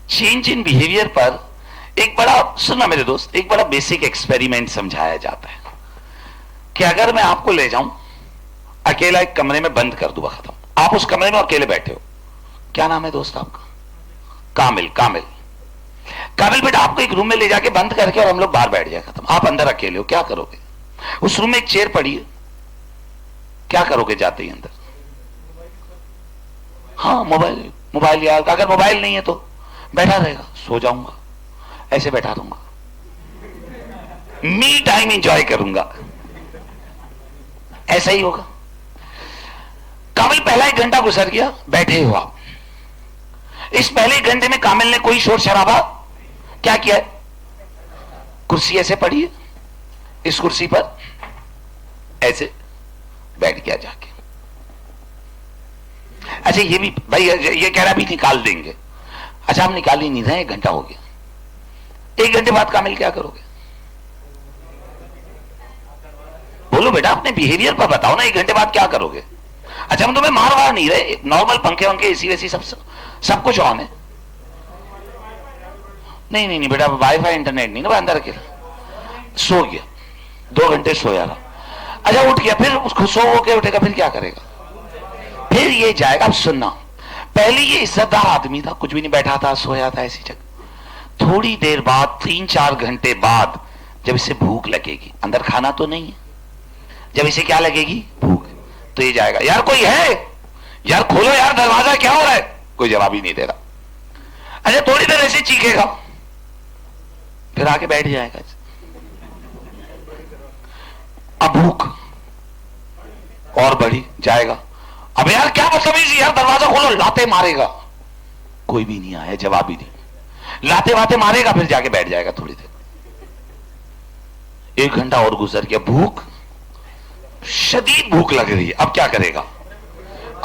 [SPEAKER 1] चेंज इन बिहेवियर पर एक बड़ा, सुनना मेरे दोस्त, एक बड़ा बेसिक एक्सपेरिमेंट समझाया जाता है कि अगर मैं आपको ले जाऊं अकेला एक कमरे में बंद कर दूंगा, खत्म। आप उस कमरे में अकेले बैठे हो, क्या नाम है दोस्त आपका? कामिल। कामिल, काबिल बेटा, आपको एक रूम में ले जाके बंद करके और हम लोग बाहर बैठ जाए, खत्म। आप अंदर अकेले हो, क्या करोगे? उस रूम में एक चेयर पड़ी है, क्या करोगे जाते ही अंदर? हाँ, मोबाइल, मोबाइल यार, अगर मोबाइल नहीं है तो बैठा रहेगा, सो जाऊंगा, ऐसे बैठा रहूंगा, मी टाइम एंजॉय करूंगा, ऐसा ही होगा। कामिल पहला 1 घंटा गुजर गया, बैठे हो आप। इस पहले 1 घंटे में कामिल ने कोई शोर शराबा क्या किया है? कुर्सी ऐसे पड़ी है, इस कुर्सी पर ऐसे बैठ गया जाके। अच्छा, ये भी भाई, ये कह रहा भी निकाल देंगे। अच्छा, हम निकाल ही नहीं रहे, 1 घंटा हो गया। 1 घंटे बाद कामिल क्या करोगे? बोलो बेटा, अपने बिहेवियर पर बताओ ना, 1 घंटे बाद क्या करोगे? अच्छा, हम तुम्हें मार वार नहीं रहे, नॉर्मल पंखे वंखे एसी वैसी सब कुछ ऑन है। नहीं नहीं नहीं बेटा, वाईफाई इंटरनेट नहीं ना, अंदर अकेला सो गया, 2 घंटे सोया रहा। अच्छा, उठ गया, फिर उसको सो के उठेगा, फिर क्या करेगा? फिर ये जाएगा। अब सुनना, पहले ये इज्जतदार आदमी था, कुछ भी नहीं, बैठा था, सोया था ऐसी जगह। थोड़ी देर बाद, 3-4 घंटे बाद, जब इसे भूख लगेगी, अंदर खाना तो नहीं है, जब इसे क्या लगेगी? भूख, तो ये जाएगा, यार कोई है, यार खोलो यार दरवाजा, क्या हो रहा है? कोई जवाब ही नहीं दे रहा। अच्छा, थोड़ी देर ऐसे चीखेगा, फिर आके बैठ जाएगा। अब भूख और बढ़ी, जाएगा, अब यार क्या बदतमीजी, यार दरवाजा खोलो, लाते मारेगा, कोई भी नहीं आया, जवाब ही नहीं, लाते वाते मारेगा, फिर जाके बैठ जाएगा थोड़ी देर। 1 घंटा और गुजर गया, भूख, शदीद भूख लग रही है, अब क्या करेगा?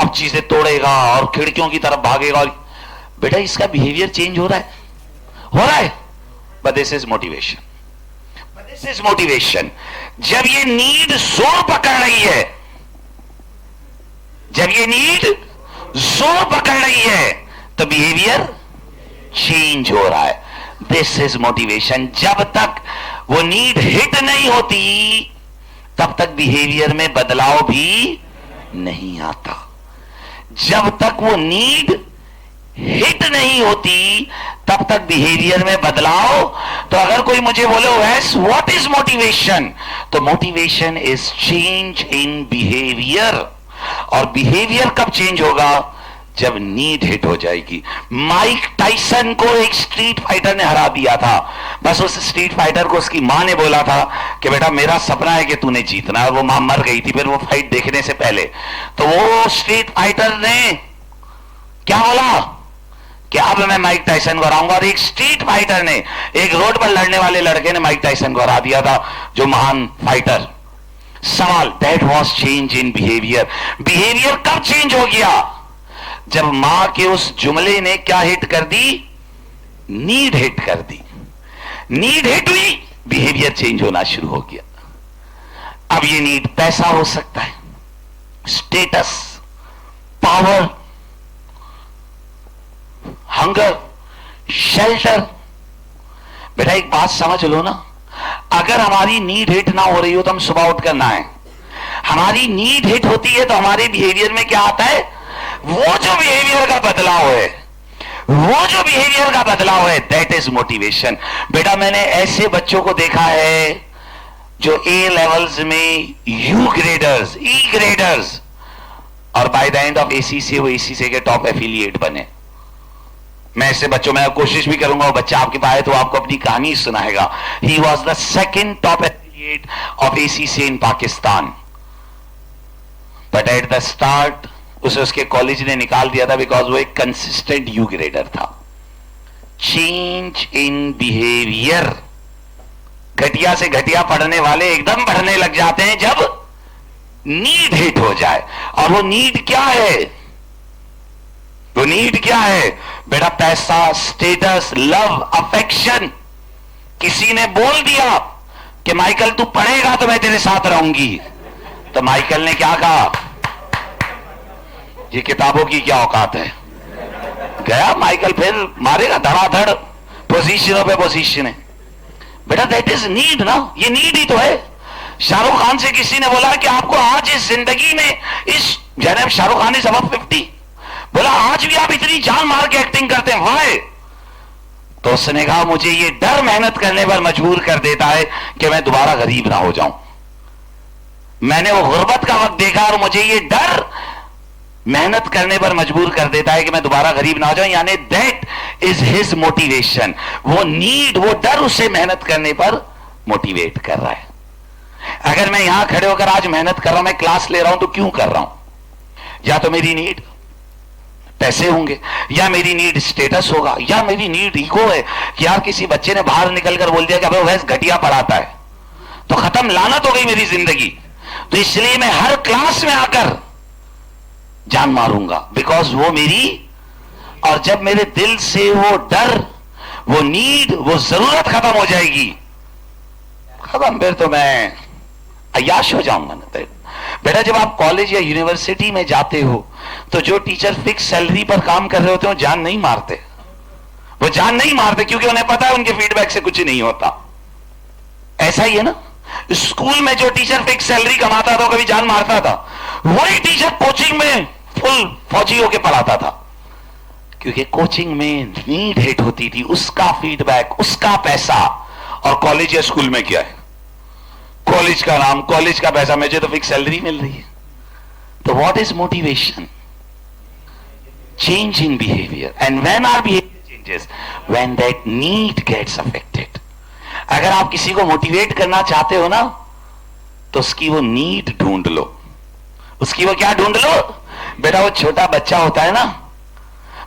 [SPEAKER 1] अब चीजें तोड़ेगा और खिड़कियों की तरफ भागेगा। और बेटा, इसका बिहेवियर चेंज हो रहा है, हो रहा है। But this is motivation, this is motivation. जब ये नीड जोर पकड़ रही है, जब ये नीड जोर पकड़ रही है, तो बिहेवियर चेंज हो रहा है। This is motivation. जब तक वो नीड हिट नहीं होती, तब तक बिहेवियर में बदलाव भी नहीं आता। जब तक वो नीड हिट नहीं होती, तब तक बिहेवियर में बदलाव। तो अगर कोई मुझे बोले व्हाट इज मोटिवेशन, तो motivation is change in behaviour. और बिहेवियर कब चेंज होगा? जब नीड हिट हो जाएगी। माइक टाइसन को एक स्ट्रीट फाइटर ने हरा दिया था। बस उस स्ट्रीट फाइटर को उसकी मां ने बोला था कि बेटा, मेरा सपना है कि तूने जीतना है। और वो मां मर गई थी फिर वो फाइट देखने से पहले। तो वो स्ट्रीट फाइटर ने क्या बोला कि अब मैं माइक टाइसन को हराऊंगा। और एक स्ट्रीट फाइटर ने, एक रोड पर लड़ने वाले लड़के ने माइक टाइसन को हरा दिया था, जो महान फाइटर। सवाल, that was change in behaviour. Behaviour कब चेंज हो गया? जब मां के उस जुमले ने क्या हिट कर दी? नीड हिट कर दी। नीड हिट हुई, बिहेवियर चेंज होना शुरू हो गया। अब ये नीड पैसा हो सकता है, स्टेटस, पावर, हंगर, शेल्टर। बेटा, एक बात समझ लो ना, अगर हमारी नीड हिट ना हो रही हो तो हम सुबह उठ कर नहाएं। हमारी नीड हिट होती है तो हमारे बिहेवियर में क्या आता है? वो जो बिहेवियर का बदलाव है, वो जो बिहेवियर का बदलाव है, दैट इज मोटिवेशन। बेटा, मैंने ऐसे बच्चों को देखा है जो ए लेवल्स में यू ग्रेडर्स, ई ग्रेडर्स, और by the end of ACC वो एसीसी के टॉप एफिलिएट बने। मैं ऐसे बच्चों में कोशिश भी करूंगा, वो बच्चा आपके पास आए तो आपको अपनी कहानी सुनाएगा। He was the second top affiliate of ACC in Pakistan, but at the start उसे उसके कॉलेज ने निकाल दिया था बिकॉज वो एक कंसिस्टेंट यू ग्रेडर था। Change in behaviour. घटिया से घटिया पढ़ने वाले एकदम बढ़ने लग जाते हैं जब नीड हिट हो जाए। और वो नीड क्या है? वो नीड क्या है? बेटा, पैसा, स्टेटस, लव, अफेक्शन। किसी ने बोल दिया कि माइकल तू पढ़ेगा तो मैं तेरे साथ रहूंगी, तो माइकल ने क्या कहा? ये किताबों की क्या औकात है। गया माइकल, फिर मारेगा धड़ाधड़, पोजीशनों पे पोजीशन है। बेटा दैट इज नीड ना, ये नीड ही तो है। शाहरुख खान से किसी ने बोला कि आपको आज इस जिंदगी में, इस जनाब शाहरुख खान इज अबव 50, बोला आज भी आप इतनी जान मार के एक्टिंग करते हैं, वाई? तो उसने कहा मुझे ये डर मेहनत करने पर मजबूर कर देता है कि मैं दोबारा गरीब ना हो जाऊं। मैंने वो गुर्बत का वक्त देखा और मुझे ये डर मेहनत करने पर मजबूर कर देता है कि मैं दोबारा गरीब ना हो जाऊं। यानी दैट इज हिज मोटिवेशन। वो नीड, वो डर उसे मेहनत करने पर मोटिवेट कर रहा है। अगर मैं यहां खड़े होकर आज मेहनत कर रहा हूं, मैं क्लास ले रहा हूं, तो क्यों कर रहा हूं? या तो मेरी नीड पैसे होंगे, या मेरी नीड स्टेटस होगा, या मेरी नीड ईगो है कि यार किसी बच्चे ने बाहर निकलकर बोल दिया कि अबे वह घटिया पढ़ाता है, तो खत्म, लानत हो गई मेरी जिंदगी। तो इसलिए मैं हर क्लास में आकर जान मारूंगा, बिकॉज वो मेरी, और जब मेरे दिल से वो डर, वो नीड, वो जरूरत खत्म हो जाएगी, खत्म, फिर तो मैं अय्याश हो जाऊंगा ना। बेटा जब आप कॉलेज या यूनिवर्सिटी में जाते हो तो जो टीचर फिक्स सैलरी पर काम कर रहे होते हैं वो जान नहीं मारते, वो जान नहीं मारते क्योंकि उन्हें पता है उनके फीडबैक से कुछ नहीं होता। ऐसा ही है ना, स्कूल में जो टीचर फिक्स सैलरी कमाता था कभी जान मारता था, वही टीचर कोचिंग में फुल फौजी होके पढ़ाता था, क्योंकि कोचिंग में नीड हिट होती थी, उसका फीडबैक, उसका पैसा। और कॉलेज या स्कूल में क्या है? कॉलेज का नाम, कॉलेज का पैसा, मुझे तो फिक्स सैलरी मिल रही है। तो what is motivation? Change in behaviour. And when are behaviour changes, when that need gets affected. अगर आप किसी को मोटिवेट करना चाहते हो ना, तो उसकी वो नीड ढूंढ लो। उसकी वो क्या ढूंढ लो? बेटा वो छोटा बच्चा होता है ना,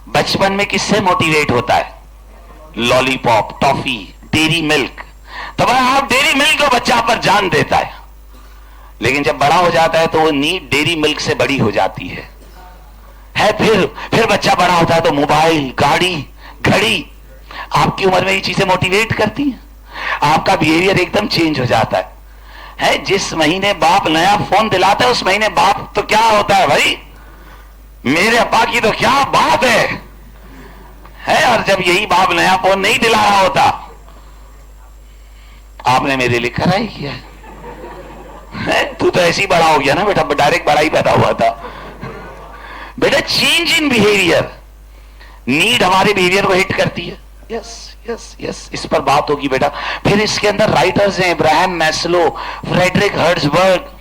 [SPEAKER 1] बचपन में किससे मोटिवेट होता है? Lollipop, toffee, dairy milk. तो भाई आप डेयरी मिल्क को बच्चा पर जान देता है, लेकिन जब बड़ा हो जाता है तो वो नीड डेयरी मिल्क से बड़ी हो जाती है। फिर बच्चा बड़ा होता है तो मोबाइल, गाड़ी, घड़ी, आपकी उम्र में ये चीजें मोटिवेट करती हैं, आपका बिहेवियर एकदम चेंज हो जाता है। जिस महीने बाप नया फोन दिलाता है उस महीने बाप तो क्या होता है भाई, मेरे अब्बा की तो क्या बात है। और जब यही बाप नया फोन नहीं दिला रहा होता, आपने मेरे लिए करा ही किया है, तू तो ऐसे ही बड़ा हो गया ना बेटा, डायरेक्ट बड़ा ही पैदा हुआ था। बेटा चेंज इन बिहेवियर, नीड हमारे बिहेवियर को हिट करती है। यस यस यस, इस पर बात होगी बेटा। फिर इसके अंदर राइटर्स हैं, अब्राहम मैस्लो, फ्रेडरिक हर्ट्जबर्ग।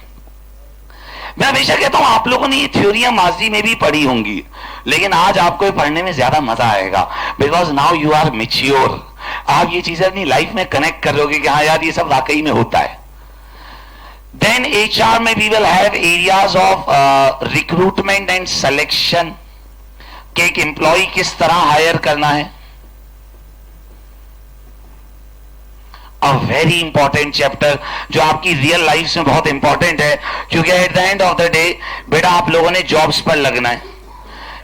[SPEAKER 1] मैं हमेशा कहता हूं आप लोगों ने ये थ्योरियां माजी में भी पढ़ी होंगी, लेकिन आज आपको ये पढ़ने में ज्यादा मजा आएगा, because now you are mature. आप ये चीजें अपनी लाइफ में कनेक्ट कर लोगे कि हाँ यार ये सब वाकई में होता है। देन एचआर में we will have areas of recruitment and selection, कि एक एम्प्लॉय किस तरह हायर करना है। अ वेरी इंपॉर्टेंट चैप्टर जो आपकी रियल लाइफ में बहुत इंपॉर्टेंट है, क्योंकि at the end of the day बेटा आप लोगों ने जॉब्स पर लगना है।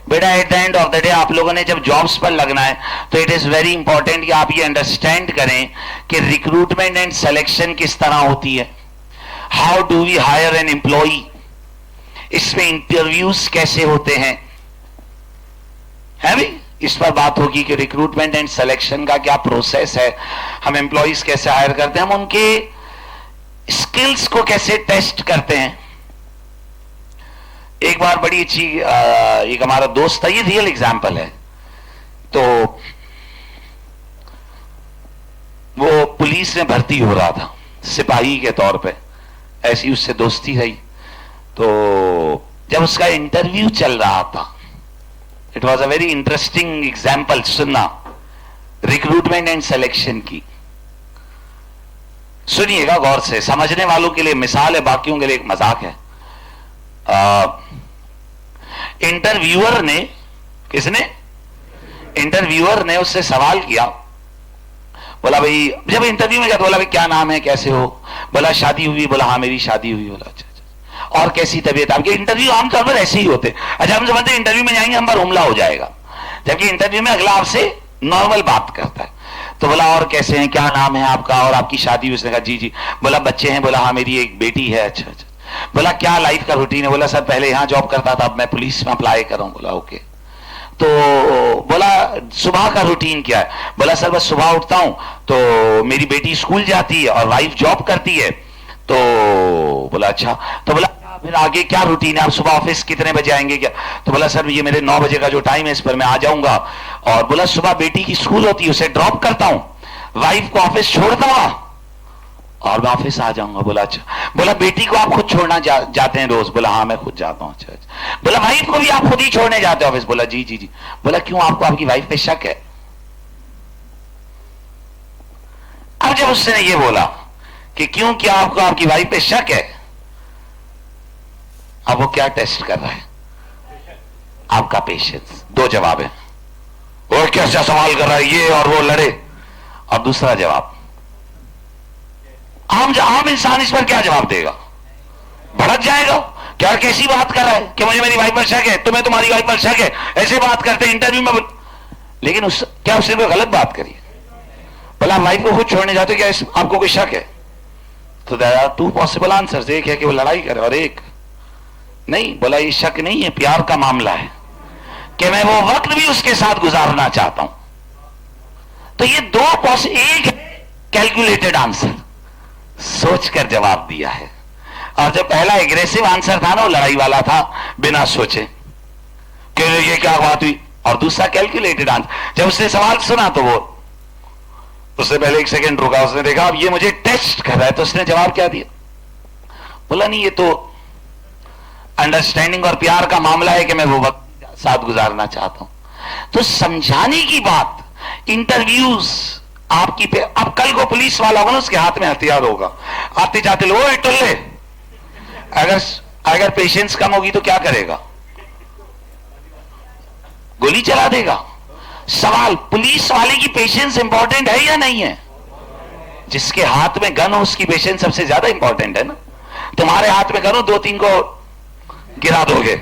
[SPEAKER 1] बेटा at the end of the day आप लोगों ने जब जॉब्स पर लगना है तो इट इज वेरी इंपॉर्टेंट कि आप ये अंडरस्टैंड करें कि रिक्रूटमेंट एंड सिलेक्शन किस तरह होती है। How do we hire an employee, इसमें इंटरव्यूज कैसे होते हैं, है भी, इस पर बात होगी कि रिक्रूटमेंट एंड सिलेक्शन का क्या प्रोसेस है, हम एम्प्लॉइज कैसे हायर करते हैं, हम उनके स्किल्स को कैसे टेस्ट करते हैं। एक बार बड़ी अच्छी एक हमारा दोस्त था, ये रियल एग्जाम्पल है, तो वो पुलिस में भर्ती हो रहा था सिपाही के तौर पे, ऐसी उससे दोस्ती रही। तो जब उसका इंटरव्यू चल रहा था, it was a very interesting example, सुनना रिक्रूटमेंट एंड सिलेक्शन की, सुनिएगा गौर से, समझने वालों के लिए मिसाल है, बाकियों के लिए एक मजाक है। इंटरव्यूअर ने, किसने? इंटरव्यूअर ने उससे सवाल किया, बोला भाई, जब इंटरव्यू में गया तो बोला भाई क्या नाम है, कैसे हो? बोला शादी हुई। बोला हाँ मेरी शादी हुई। बोला अच्छा अच्छा, और कैसी तबीयत आपकी? इंटरव्यू आमतौर पर ऐसे ही होते, अच्छा हम समझते इंटरव्यू में जाएंगे हम पर हमला हो जाएगा, जबकि इंटरव्यू में अगला आपसे नॉर्मल बात करता है। तो बोला और कैसे हैं, क्या नाम है आपका, और आपकी शादी हुई? उसने कहा जी जी। बोला बच्चे हैं? बोला हाँ मेरी एक बेटी है। अच्छा अच्छा। बोला क्या लाइफ का रूटीन है? बोला सर पहले यहां जॉब करता था, अब मैं पुलिस में अप्लाई कर रहा हूं। बोला ओके। तो बोला सुबह का रूटीन क्या है? बोला सर बस सुबह उठता हूं तो मेरी बेटी स्कूल जाती है और वाइफ जॉब करती है। तो बोला अच्छा, तो बोला फिर आगे क्या रूटीन है, आप सुबह ऑफिस कितने बजे आएंगे क्या? तो बोला सर ये मेरे 9 बजे का जो टाइम है इस पर मैं आ जाऊंगा। और बोला सुबह बेटी की स्कूल होती है, उसे ड्रॉप करता हूं, वाइफ को ऑफिस छोड़ता हूं और मैं ऑफिस आ जाऊंगा। बोला अच्छा। बोला बेटी को आप खुद छोड़ना जाते हैं रोज? बोला हाँ मैं खुद जाता हूं। अच्छा अच्छा। बोला वाइफ को भी आप खुद ही छोड़ने जाते हो ऑफिस? बोला जी जी जी। बोला क्यों, आपको आपकी वाइफ पे शक है? अब जब उसने ये बोला कि क्यों, क्या आपको आपकी वाइफ पे शक है, अब वो क्या टेस्ट कर रहा है? आपका पेशेंस। 2 जवाब है, वो कैसा सवाल कर रहा है ये और वो लड़े, और दूसरा जवाब आम इंसान इस पर क्या जवाब देगा? भड़क जाएगा, क्या कैसी बात कर रहा है कि मुझे मेरी वाइफ पर शक है, तुम्हें तुम्हारी वाइफ पर शक है, ऐसे बात करते इंटरव्यू में। लेकिन क्या उसने कोई गलत बात करी? बोला वाइफ को खुद छोड़ने जाते, क्या आपको कोई शक है? तो देयर आर 2 पॉसिबल आंसर्स, एक है कि वो लड़ाई करे और एक नहीं। बोला ये शक नहीं है, प्यार का मामला है कि मैं वो वक्त भी उसके साथ गुजारना चाहता हूं। तो ये 2 एक कैलकुलेटेड आंसर, सोचकर जवाब दिया है। और जो पहला एग्रेसिव आंसर था ना, वो लड़ाई वाला था, बिना सोचे कि ये क्या बात हुई। और दूसरा कैलकुलेटेड आंसर, जब उसने सवाल सुना तो वो उससे पहले 1 सेकंड रुका, उसने देखा अब ये मुझे टेस्ट कर रहा है, तो उसने जवाब क्या दिया? बोला नहीं ये तो अंडरस्टैंडिंग और प्यार का मामला है कि मैं वो वक्त साथ गुजारना चाहता हूं। तो समझाने की बात, इंटरव्यूज आपकी पे, अब कल को पुलिस वाला होगा ना, उसके हाथ में हथियार होगा, आते जाते लो टुल्ले, अगर पेशेंस कम होगी तो क्या करेगा? गोली चला देगा। सवाल, पुलिस वाले की पेशेंस इंपॉर्टेंट है या नहीं है? जिसके हाथ में गन हो उसकी पेशेंस सबसे ज्यादा इंपॉर्टेंट है ना। तुम्हारे हाथ में गन हो, 2-3 को गिरा दोगे,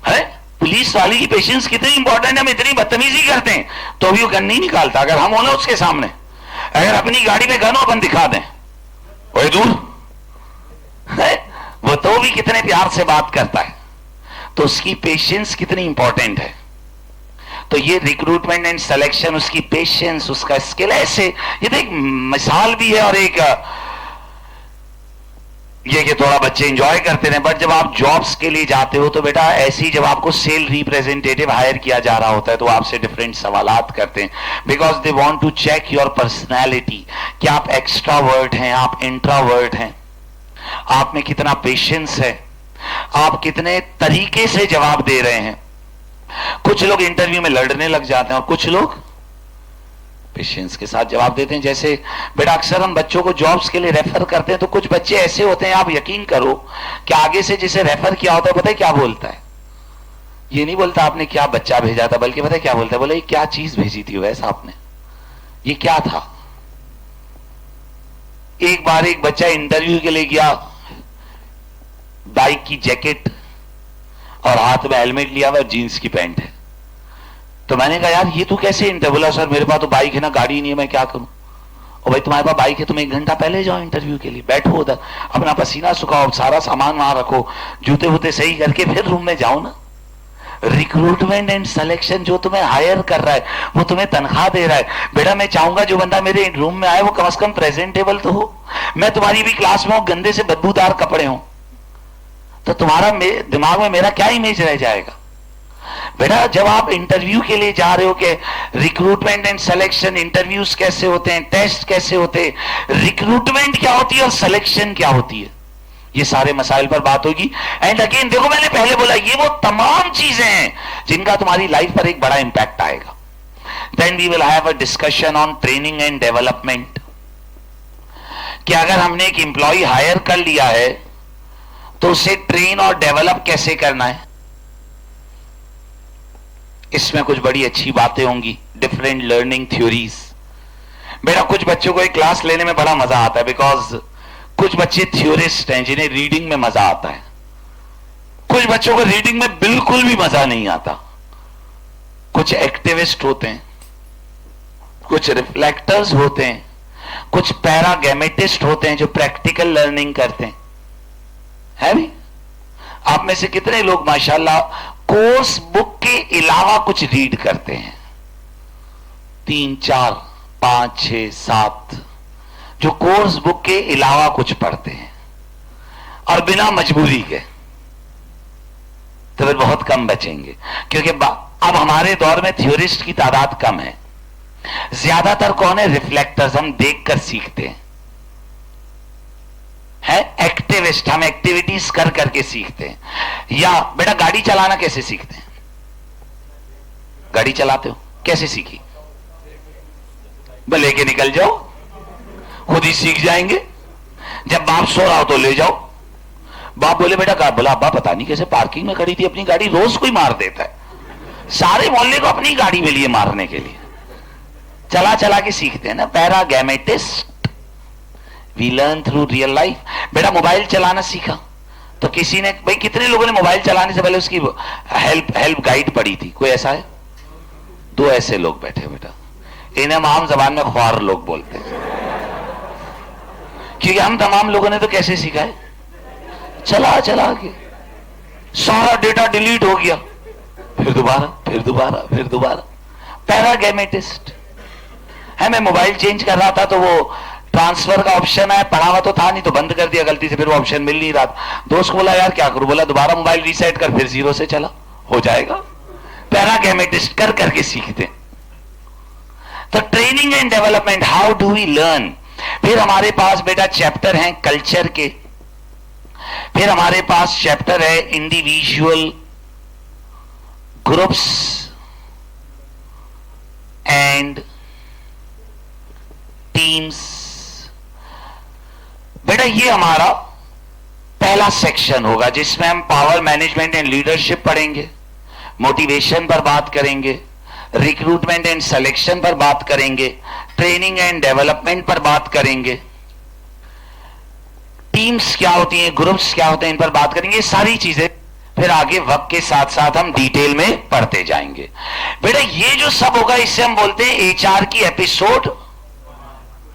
[SPEAKER 1] है? पुलिस वाले की पेशेंस कितनी इंपॉर्टेंट है। हम इतनी बदतमीजी करते हैं तो भी वो गन नहीं निकालता। अगर हम हो ना उसके सामने, अगर अपनी गाड़ी में गन हो, अपन दिखा दें, ओए दूर है, वो तो भी कितने प्यार से बात करता है। तो उसकी पेशेंस कितनी इंपॉर्टेंट है। तो ये रिक्रूटमेंट एंड सिलेक्शन, उसकी पेशेंस, उसका स्किल, ऐसे ये तो एक मिसाल भी है और एक ये कि थोड़ा बच्चे एंजॉय करते रहे। बट जब आप जॉब्स के लिए जाते हो तो बेटा ऐसी, जब आपको सेल रिप्रेजेंटेटिव हायर किया जा रहा होता है तो आपसे डिफरेंट सवालात करते हैं, because they want to check your personality, कि आप एक्स्ट्रावर्ट हैं, आप इंट्रावर्ट हैं, आप में कितना पेशेंस है, आप कितने तरीके से जवाब दे रहे हैं। कुछ लोग इंटरव्यू में लड़ने लग जाते हैं और कुछ लोग पेशेंस के साथ जवाब देते हैं। जैसे बेटा अक्सर हम बच्चों को जॉब्स के लिए रेफर करते हैं तो कुछ बच्चे ऐसे होते हैं, आप यकीन करो कि आगे से जिसे रेफर किया होता है पता है क्या बोलता है? ये नहीं बोलता आपने क्या बच्चा भेजा था, बल्कि पता है क्या बोलता है? बोले क्या चीज भेजी थी वैसा आपने, ये क्या था? एक बार एक बच्चा इंटरव्यू के लिए गया, बाइक की जैकेट और हाथ में हेलमेट लिया हुआ, जीन्स की पैंट है। तो मैंने कहा यार ये तू कैसे इंटरव्यू? बोला सर मेरे पास तो बाइक है ना, गाड़ी नहीं है, मैं क्या करूं? और भाई तुम्हारे पास बाइक है, तुम 1 घंटा पहले जाओ इंटरव्यू के लिए, बैठो उधर, अपना पसीना सुखाओ, सारा सामान वहां रखो, जूते वूते सही करके फिर रूम में जाओ ना। रिक्रूटमेंट एंड सिलेक्शन जो तुम्हें हायर कर रहा है वो तुम्हें तनख्वाह दे रहा है। बेटा मैं चाहूंगा जो बंदा मेरे रूम में आए वो कम से कम प्रेजेंटेबल तो हो। मैं तुम्हारी भी क्लास में हूं, गंदे से बदबूदार कपड़े हों, तो तुम्हारा दिमाग में मेरा क्या इमेज रह जाएगा? बेटा जब आप इंटरव्यू के लिए जा रहे हो कि रिक्रूटमेंट एंड सिलेक्शन, इंटरव्यूज कैसे होते हैं, टेस्ट कैसे होते हैं, रिक्रूटमेंट क्या होती है और सिलेक्शन क्या होती है, ये सारे मसाइल पर बात होगी। एंड अगेन देखो मैंने पहले बोला ये वो तमाम चीजें हैं जिनका तुम्हारी लाइफ पर एक बड़ा इंपैक्ट आएगा। Then we will have a discussion on training and development, कि अगर हमने एक एम्प्लॉय हायर कर लिया है तो उसे ट्रेन और डेवलप कैसे करना है। इसमें कुछ बड़ी अच्छी बातें होंगी, डिफरेंट लर्निंग थ्योरीज। बेटा कुछ बच्चों को एक क्लास लेने में बड़ा मजा आता है, बिकॉज कुछ बच्चे थ्योरिस्ट हैं जिन्हें रीडिंग में मजा आता है, कुछ बच्चों को रीडिंग में बिल्कुल भी मजा नहीं आता। कुछ एक्टिविस्ट होते हैं, कुछ रिफ्लेक्टर्स होते हैं, कुछ पैरागैमेटिस्ट होते हैं जो प्रैक्टिकल लर्निंग करते हैं, है भी? आप में से कितने लोग माशाल्लाह कोर्स बुक के अलावा कुछ रीड करते हैं, 3, 4, 5, 6, 7, जो कोर्स बुक के अलावा कुछ पढ़ते हैं और बिना मजबूरी के, तो फिर बहुत कम बचेंगे। क्योंकि अब हमारे दौर में थ्योरिस्ट की तादाद कम है, ज्यादातर कौन है? रिफ्लेक्टर्स। हम देखकर सीखते हैं, है एक्टिविस्ट, हम एक्टिविटीज कर करके सीखते हैं। या बेटा गाड़ी चलाना कैसे सीखते हैं? गाड़ी चलाते हो कैसे सीखी? बस लेके निकल जाओ, खुद ही सीख जाएंगे। जब बाप सो रहा हो तो ले जाओ। बाप बोले बेटा कहा? बोला अब्बा पता नहीं कैसे पार्किंग में खड़ी थी अपनी गाड़ी, रोज कोई मार देता है, सारे मोहल्ले को अपनी गाड़ी में लिए मारने के लिए। चला चला के सीखते हैं ना। Pragmatist, we learn through real life. बेटा मोबाइल चलाना सीखा तो किसी ने, भाई कितने लोगों ने मोबाइल चलाने से पहले उसकी हेल्प गाइड पढ़ी थी? कोई ऐसा है? 2 ऐसे लोग बैठे बेटा, इन्हें आम जबान में ख्वार लोग बोलते हैं। क्योंकि हम तमाम लोगों ने तो कैसे सीखा है? चला चला के सारा डेटा डिलीट हो गया, फिर दोबारा फिर दोबारा फिर दोबारा। पैरागैमेटिस्ट है। मैं मोबाइल चेंज कर रहा था तो वो ट्रांसफर का ऑप्शन है, पढ़ा हुआ तो था नहीं तो बंद कर दिया गलती से, फिर वो ऑप्शन मिल नहीं रहा था। दोस्त को बोला यार क्या करूं? बोला दोबारा मोबाइल रीसेट कर, फिर 0 से चला, हो जाएगा। पैरागैमेटिस्ट कर करके सीखते। तो training and development, how do we learn. फिर हमारे पास बेटा चैप्टर हैं कल्चर के, फिर हमारे पास चैप्टर है इंडिविजुअल, ग्रुप्स एंड टीम्स। बेटा ये हमारा पहला सेक्शन होगा जिसमें हम पावर मैनेजमेंट एंड लीडरशिप पढ़ेंगे, मोटिवेशन पर बात करेंगे, रिक्रूटमेंट एंड सिलेक्शन पर बात करेंगे, ट्रेनिंग एंड डेवलपमेंट पर बात करेंगे, टीम्स क्या होती हैं, ग्रुप्स क्या होते हैं, इन पर बात करेंगे। सारी चीजें फिर आगे वक्त के साथ साथ हम डिटेल में पढ़ते जाएंगे। बेटा ये जो सब होगा इससे हम बोलते हैं एचआर की एपिसोड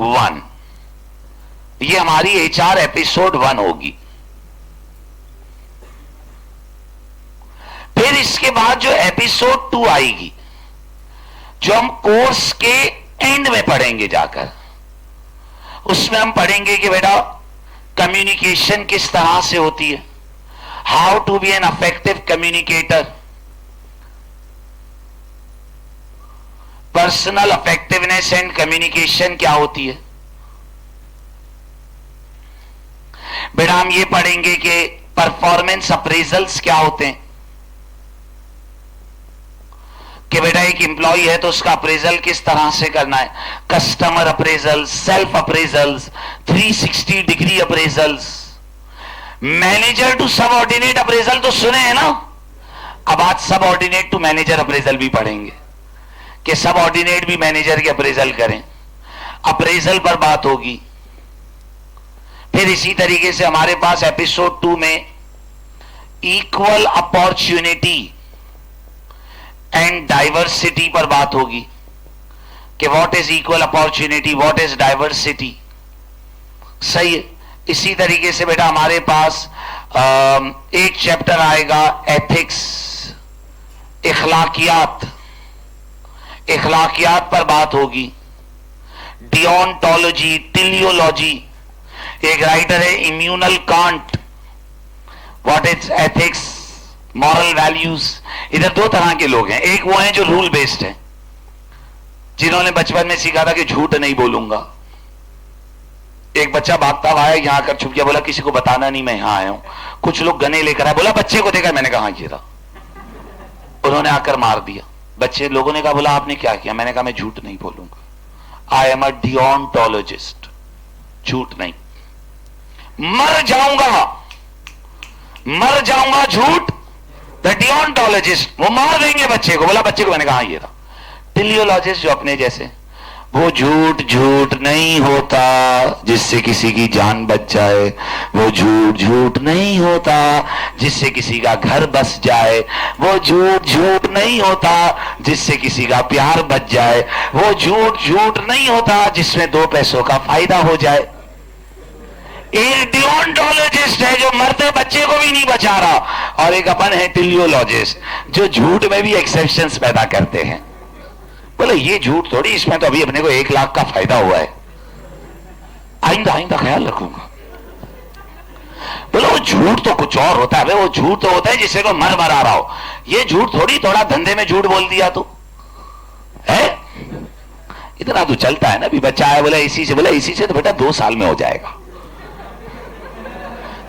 [SPEAKER 1] 1। ये हमारी एचआर एपिसोड 1 होगी। फिर इसके बाद जो एपिसोड 2 आएगी, जो हम कोर्स के एंड में पढ़ेंगे जाकर, उसमें हम पढ़ेंगे कि बेटा कम्युनिकेशन किस तरह से होती है, how to be an effective communicator, personal effectiveness and communication क्या होती है। बेटा हम ये पढ़ेंगे कि परफॉर्मेंस अप्रेजल्स क्या होते हैं, कि बेटा एक एम्प्लॉय है तो उसका अप्रेजल किस तरह से करना है, customer appraisals, self appraisals, 360 degree appraisals, manager to subordinate appraisal तो सुने हैं ना। अब आज सबऑर्डिनेट टू मैनेजर अप्रेजल भी पढ़ेंगे कि सबऑर्डिनेट भी मैनेजर के अप्रेजल करें, अप्रेजल पर बात होगी। फिर इसी तरीके से हमारे पास एपिसोड 2 में इक्वल अपॉर्चुनिटी एंड डाइवर्सिटी पर बात होगी कि what is equal opportunity, what is diversity. सही है। इसी तरीके से बेटा हमारे पास एक चैप्टर आएगा एथिक्स, इखलाकियात, इखलाकियात पर बात होगी। डियोंटोलॉजी, टेलियोलॉजी, एक राइटर है Emmanuel can't, what is ethics, moral values. इधर 2 तरह के लोग हैं, एक वो हैं जो रूल बेस्ड हैं, जिन्होंने बचपन में सीखा था कि झूठ नहीं बोलूंगा। एक बच्चा भागता हुआ आया, यहां आकर छुप गया, बोला किसी को बताना नहीं मैं यहां आया हूं। कुछ लोग गने लेकर आए, बोला बच्चे को देखा, मैंने कहा हाँ ये रहा, उन्होंने आकर मार दिया। बच्चे लोगों ने कहा बोला आपने क्या किया, मैंने कहा मैं झूठ नहीं बोलूंगा, आई एम अ डियोंटोलॉजिस्ट, झूठ नहीं, मर जाऊंगा झूठ, द डियोंटोलॉजिस्ट, वो मार देंगे बच्चे को, बोला बच्चे को, मैंने कहा ये रहा। टेलियोलॉजिस्ट जो अपने जैसे, वो झूठ नहीं होता जिससे किसी की जान बच जाए, वो झूठ नहीं होता जिससे किसी का घर बस जाए, वो झूठ नहीं होता जिससे किसी का प्यार बच जाए, वो झूठ नहीं होता जिसमें 2 पैसों का फायदा हो जाए। एक डिओन्टोलॉजिस्ट है जो मरते बच्चे को भी नहीं बचा रहा, और एक अपन है टेलियोलॉजिस्ट जो झूठ में भी एक्सेप्शंस पैदा करते हैं। बोले ये झूठ थोड़ी, इसमें तो अभी अपने को 1 लाख का फायदा हुआ है, आइंदा ख्याल रखूंगा। बोलो वो झूठ तो कुछ और होता है, वो झूठ तो होता है जिससे को मर आ रहा हो। ये झूठ थोड़ी थोड़ा धंधे में झूठ बोल दिया तो है, इतना तो चलता है ना। भी बच्चा है बोला इसी से, बोला इसी से तो बेटा 2 साल में हो जाएगा।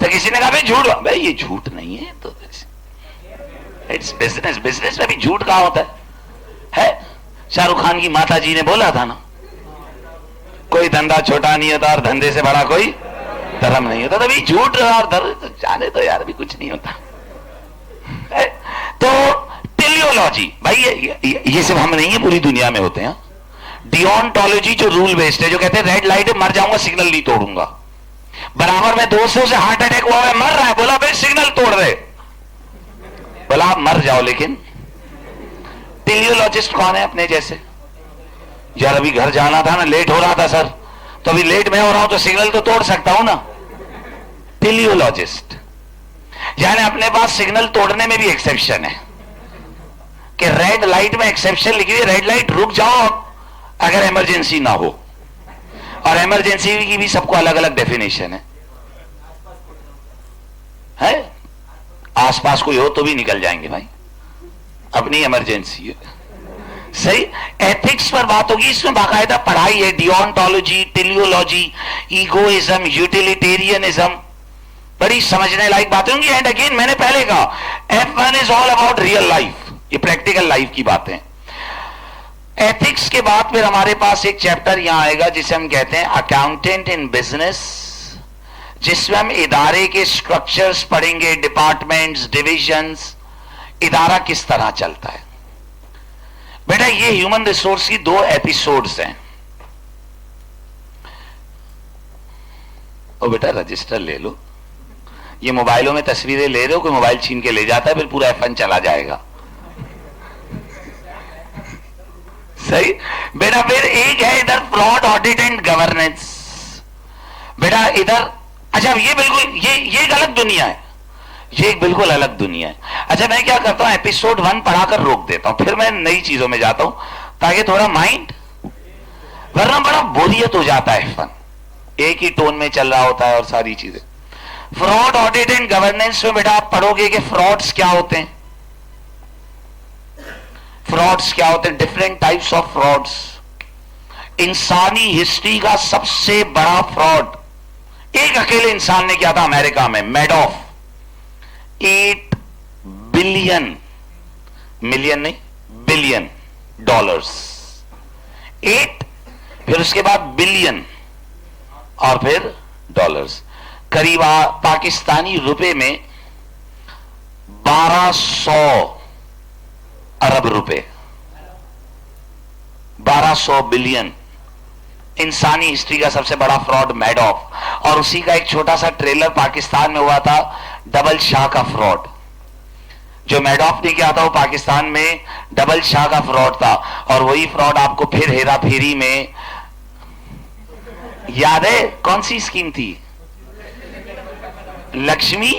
[SPEAKER 1] तो किसी ने कहा भाई झूठ, भाई ये झूठ नहीं है, तो इट्स बिजनेस। बिजनेस में भी झूठ कहां होता है? शाहरुख खान की माता जी ने बोला था ना, कोई धंधा छोटा नहीं होता और धंधे से बड़ा कोई धर्म नहीं होता। तभी झूठ और धर्म तो जाने तो यार भी कुछ नहीं होता है। तो टेलियोलॉजी भाई ये सिर्फ हम नहीं है, पूरी दुनिया में होते हैं। डिओन्टोलॉजी जो रूल बेस्ड है, जो कहते हैं रेड लाइट मर जाऊंगा सिग्नल नहीं तोड़ूंगा। बराबर में दोस्तों से हार्ट अटैक हुआ है, मर रहा है, बोला भाई सिग्नल तोड़ रहे, बोला आप मर जाओ। लेकिन टेलियोलॉजिस्ट कौन है अपने जैसे? यार अभी घर जाना था ना, लेट हो रहा था सर, तो अभी लेट मैं हो रहा हूं तो सिग्नल तो तोड़ सकता हूं ना। टेलियोलॉजिस्ट यानी अपने पास सिग्नल तोड़ने में भी एक्सेप्शन है कि रेड लाइट में एक्सेप्शन लिखी हुई, रेड लाइट रुक जाओ अगर इमरजेंसी ना हो। और इमरजेंसी की भी सबको अलग अलग डेफिनेशन है? आसपास कोई हो तो भी निकल जाएंगे भाई, अपनी इमरजेंसी है। सही। एथिक्स पर बात होगी, इसमें बाकायदा पढ़ाई है, डिओन्टोलॉजी, टेलियोलॉजी, ईगोइज्म, यूटिलिटेरियनिज्म, बड़ी समझने लायक बातें होंगी। एंड अगेन मैंने पहले कहा F1 is all about real life, ये प्रैक्टिकल लाइफ की बातें। एथिक्स के बाद फिर हमारे पास एक चैप्टर यहां आएगा जिसे हम कहते हैं अकाउंटेंट इन बिजनेस, जिसमें हम इदारे के स्ट्रक्चर्स पढ़ेंगे, डिपार्टमेंट्स, डिविजन्स, इदारा किस तरह चलता है। बेटा ये ह्यूमन रिसोर्स की 2 एपिसोड्स हैं। ओ बेटा रजिस्टर ले लो, ये मोबाइलों में तस्वीरें ले रहे हो, कोई मोबाइल छीन के ले जाता है फिर पूरा F1 चला जाएगा। सही। बेटा फिर एक है इधर फ्रॉड, ऑडिट एंड गवर्नेंस। बेटा इधर अच्छा ये बिल्कुल ये एक अलग दुनिया है, ये एक बिल्कुल अलग दुनिया है। अच्छा मैं क्या करता हूं, एपिसोड 1 पढ़ाकर रोक देता हूं, फिर मैं नई चीजों में जाता हूं ताकि थोड़ा माइंड, वरना बड़ा बोरियत हो जाता है F1, एक ही टोन में चल रहा होता है और सारी चीजें। फ्रॉड, ऑडिट एंड गवर्नेंस में बेटा आप पढ़ोगे कि फ्रॉड्स क्या होते हैं, फ्रॉड्स क्या होते हैं, डिफरेंट टाइप्स ऑफ फ्रॉड्स। इंसानी हिस्ट्री का सबसे बड़ा फ्रॉड एक अकेले इंसान ने किया था अमेरिका में, मैडॉफ। 8 बिलियन, मिलियन नहीं बिलियन डॉलर्स, 8 फिर उसके बाद बिलियन और फिर डॉलर्स, करीब पाकिस्तानी रुपए में 1200 अरब रुपए, 1200 बिलियन। इंसानी हिस्ट्री का सबसे बड़ा फ्रॉड मैडॉफ, और उसी का एक छोटा सा ट्रेलर पाकिस्तान में हुआ था, डबल शाह का फ्रॉड। जो मैडॉफ ने किया था वो पाकिस्तान में डबल शाह का फ्रॉड था, और वही फ्रॉड आपको फिर हेरा फेरी में याद है कौन सी स्कीम थी, लक्ष्मी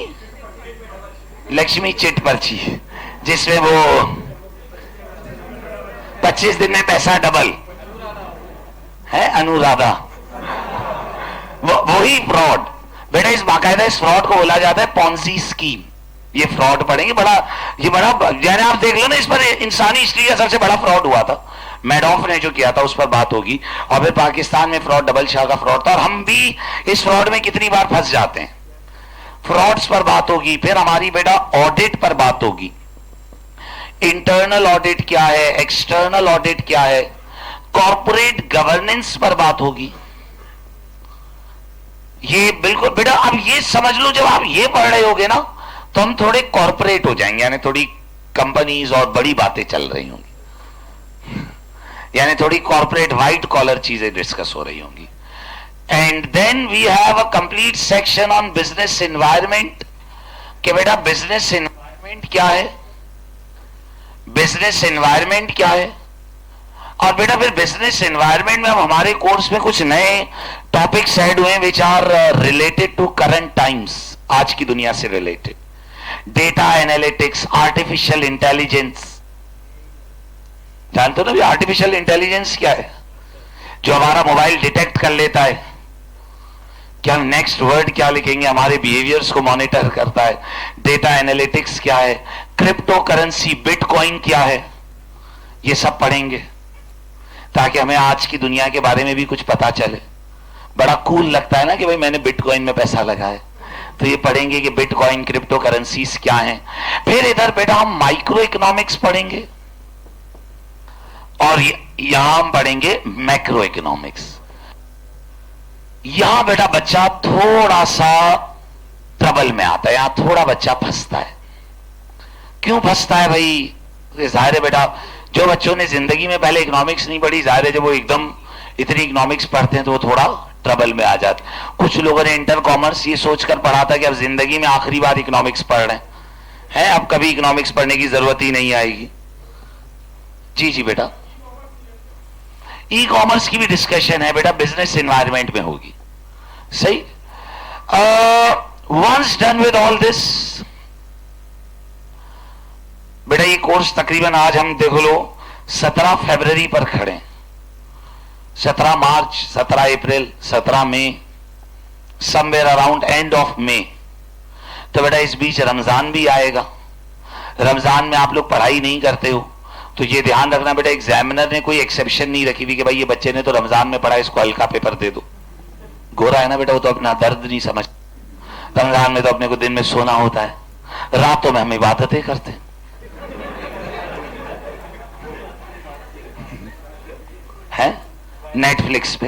[SPEAKER 1] चिट पर्ची, जिसमें वो 25 दिन में पैसा डबल है, अनुराधा, वही फ्रॉड। बेटा इस बाकायदा इस फ्रॉड को बोला जाता है पॉन्जी स्कीम। ये फ्रॉड पढ़ेंगे, ये बड़ा यानी आप देख लो ना, इस पर इंसानी हिस्ट्री का सबसे बड़ा फ्रॉड हुआ था, मैडॉफ ने जो किया था उस पर बात होगी। और फिर पाकिस्तान में फ्रॉड, डबल शाह का फ्रॉड था, और हम भी इस फ्रॉड में कितनी बार फंस जाते हैं। फ्रॉड्स पर बात होगी, फिर हमारी बेटा ऑडिट पर बात होगी, इंटरनल ऑडिट क्या है, एक्सटर्नल ऑडिट क्या है, कॉर्पोरेट गवर्नेंस पर बात होगी। ये बिल्कुल बेटा अब ये समझ लो, जब आप ये पढ़ रहे होगे ना तो हम थोड़े कॉर्पोरेट हो जाएंगे, यानी थोड़ी कंपनीज और बड़ी बातें चल रही होंगी, यानी थोड़ी कॉर्पोरेट व्हाइट कॉलर चीजें डिस्कस हो रही होंगी। And then we have a complete section on business environment, कि बेटा बिजनेस एनवायरनमेंट क्या है, बिजनेस एनवायरनमेंट क्या है। और बेटा फिर बिजनेस एनवायरनमेंट में हम हमारे कोर्स में कुछ नए टॉपिक्स ऐड हुए which are related to current times, आज की दुनिया से related, data analytics, artificial intelligence. जानते हो ना भी आर्टिफिशियल इंटेलिजेंस क्या है? जो हमारा मोबाइल डिटेक्ट कर लेता है कि हम नेक्स्ट वर्ड क्या लिखेंगे, हमारे बिहेवियर्स को मॉनिटर करता है। डेटा एनालिटिक्स क्या है, क्रिप्टो करेंसी बिटकॉइन क्या है, ये सब पढ़ेंगे ताकि हमें आज की दुनिया के बारे में भी कुछ पता चले। बड़ा कूल लगता है ना कि भाई मैंने बिटकॉइन में पैसा लगाया, तो ये पढ़ेंगे कि बिटकॉइन, क्रिप्टो करेंसीज क्या है। फिर इधर बेटा हम माइक्रो इकोनॉमिक्स पढ़ेंगे और यहां हम पढ़ेंगे मैक्रो इकोनॉमिक्स। यहां बेटा बच्चा थोड़ा सा ट्रबल में आता है, यहां थोड़ा बच्चा फंसता है। क्यों फंसता है भाई? जाहिर है बेटा, जो बच्चों ने जिंदगी में पहले इकोनॉमिक्स नहीं पढ़ी, जाहिर है जब वो एकदम इतनी इकोनॉमिक्स पढ़ते हैं तो वो थोड़ा ट्रबल में आ जाते। कुछ लोगों ने इंटर कॉमर्स ये सोचकर पढ़ा था कि अब जिंदगी में आखिरी बार इकोनॉमिक्स पढ़ रहे हैं, अब कभी इकोनॉमिक्स पढ़ने की जरूरत ही नहीं आएगी। जी जी बेटा, ई कॉमर्स की भी डिस्कशन है बेटा, बिजनेस एनवायरनमेंट में होगी। सही। Once done with all this बेटा, ये कोर्स तकरीबन आज हम देख लो 17 फरवरी पर खड़े, 17 March, 17 April, 17 May, somewhere around end of May. तो बेटा इस बीच रमजान भी आएगा। रमजान में आप लोग पढ़ाई नहीं करते हो, तो ये ध्यान रखना बेटा, एग्जामिनर ने कोई एक्सेप्शन नहीं रखी हुई कि भाई ये बच्चे ने तो रमजान में पढ़ा, इसको हल्का पेपर दे दो। गोरा है ना बेटा, वो तो अपना दर्द नहीं समझ। रमजान में तो अपने को दिन में सोना होता है, रातों में हम इबादतें करते हैं नेटफ्लिक्स पे।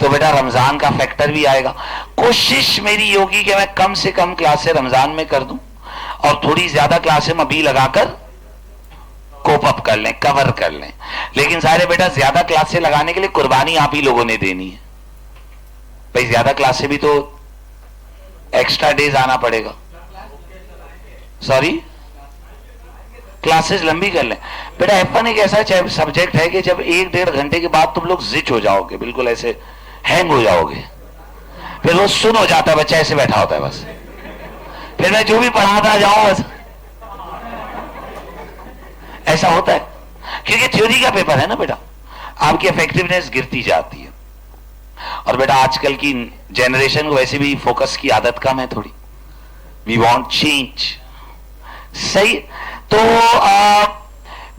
[SPEAKER 1] तो बेटा रमजान का फैक्टर भी आएगा। कोशिश मेरी होगी कि मैं कम से कम क्लासें रमजान में कर दूं और थोड़ी ज्यादा क्लासें अभी लगाकर कोप अप कर लें, कवर कर लें। लेकिन सारे बेटा ज्यादा क्लासें लगाने के लिए कुर्बानी आप ही लोगों ने देनी है भाई। ज्यादा क्लासें भी तो एक्स्ट्रा डेज आना पड़ेगा। सॉरी, क्लासेस लंबी कर लें बेटा। F1 एक ऐसा सब्जेक्ट है कि जब 1-1.5 घंटे के बाद तुम लोग जिच हो जाओगे, बिल्कुल ऐसे हैंग हो जाओगे, फिर वो सुन हो जाता है, बच्चा ऐसे बैठा होता है बस, फिर मैं जो भी पढ़ाता जाऊं बस ऐसा होता है। क्योंकि थ्योरी का पेपर है ना बेटा, आपकी इफेक्टिवनेस गिरती जाती है। और बेटा आजकल की जनरेशन को वैसे भी फोकस की आदत कम है थोड़ी, वी वांट चेंज। सही। तो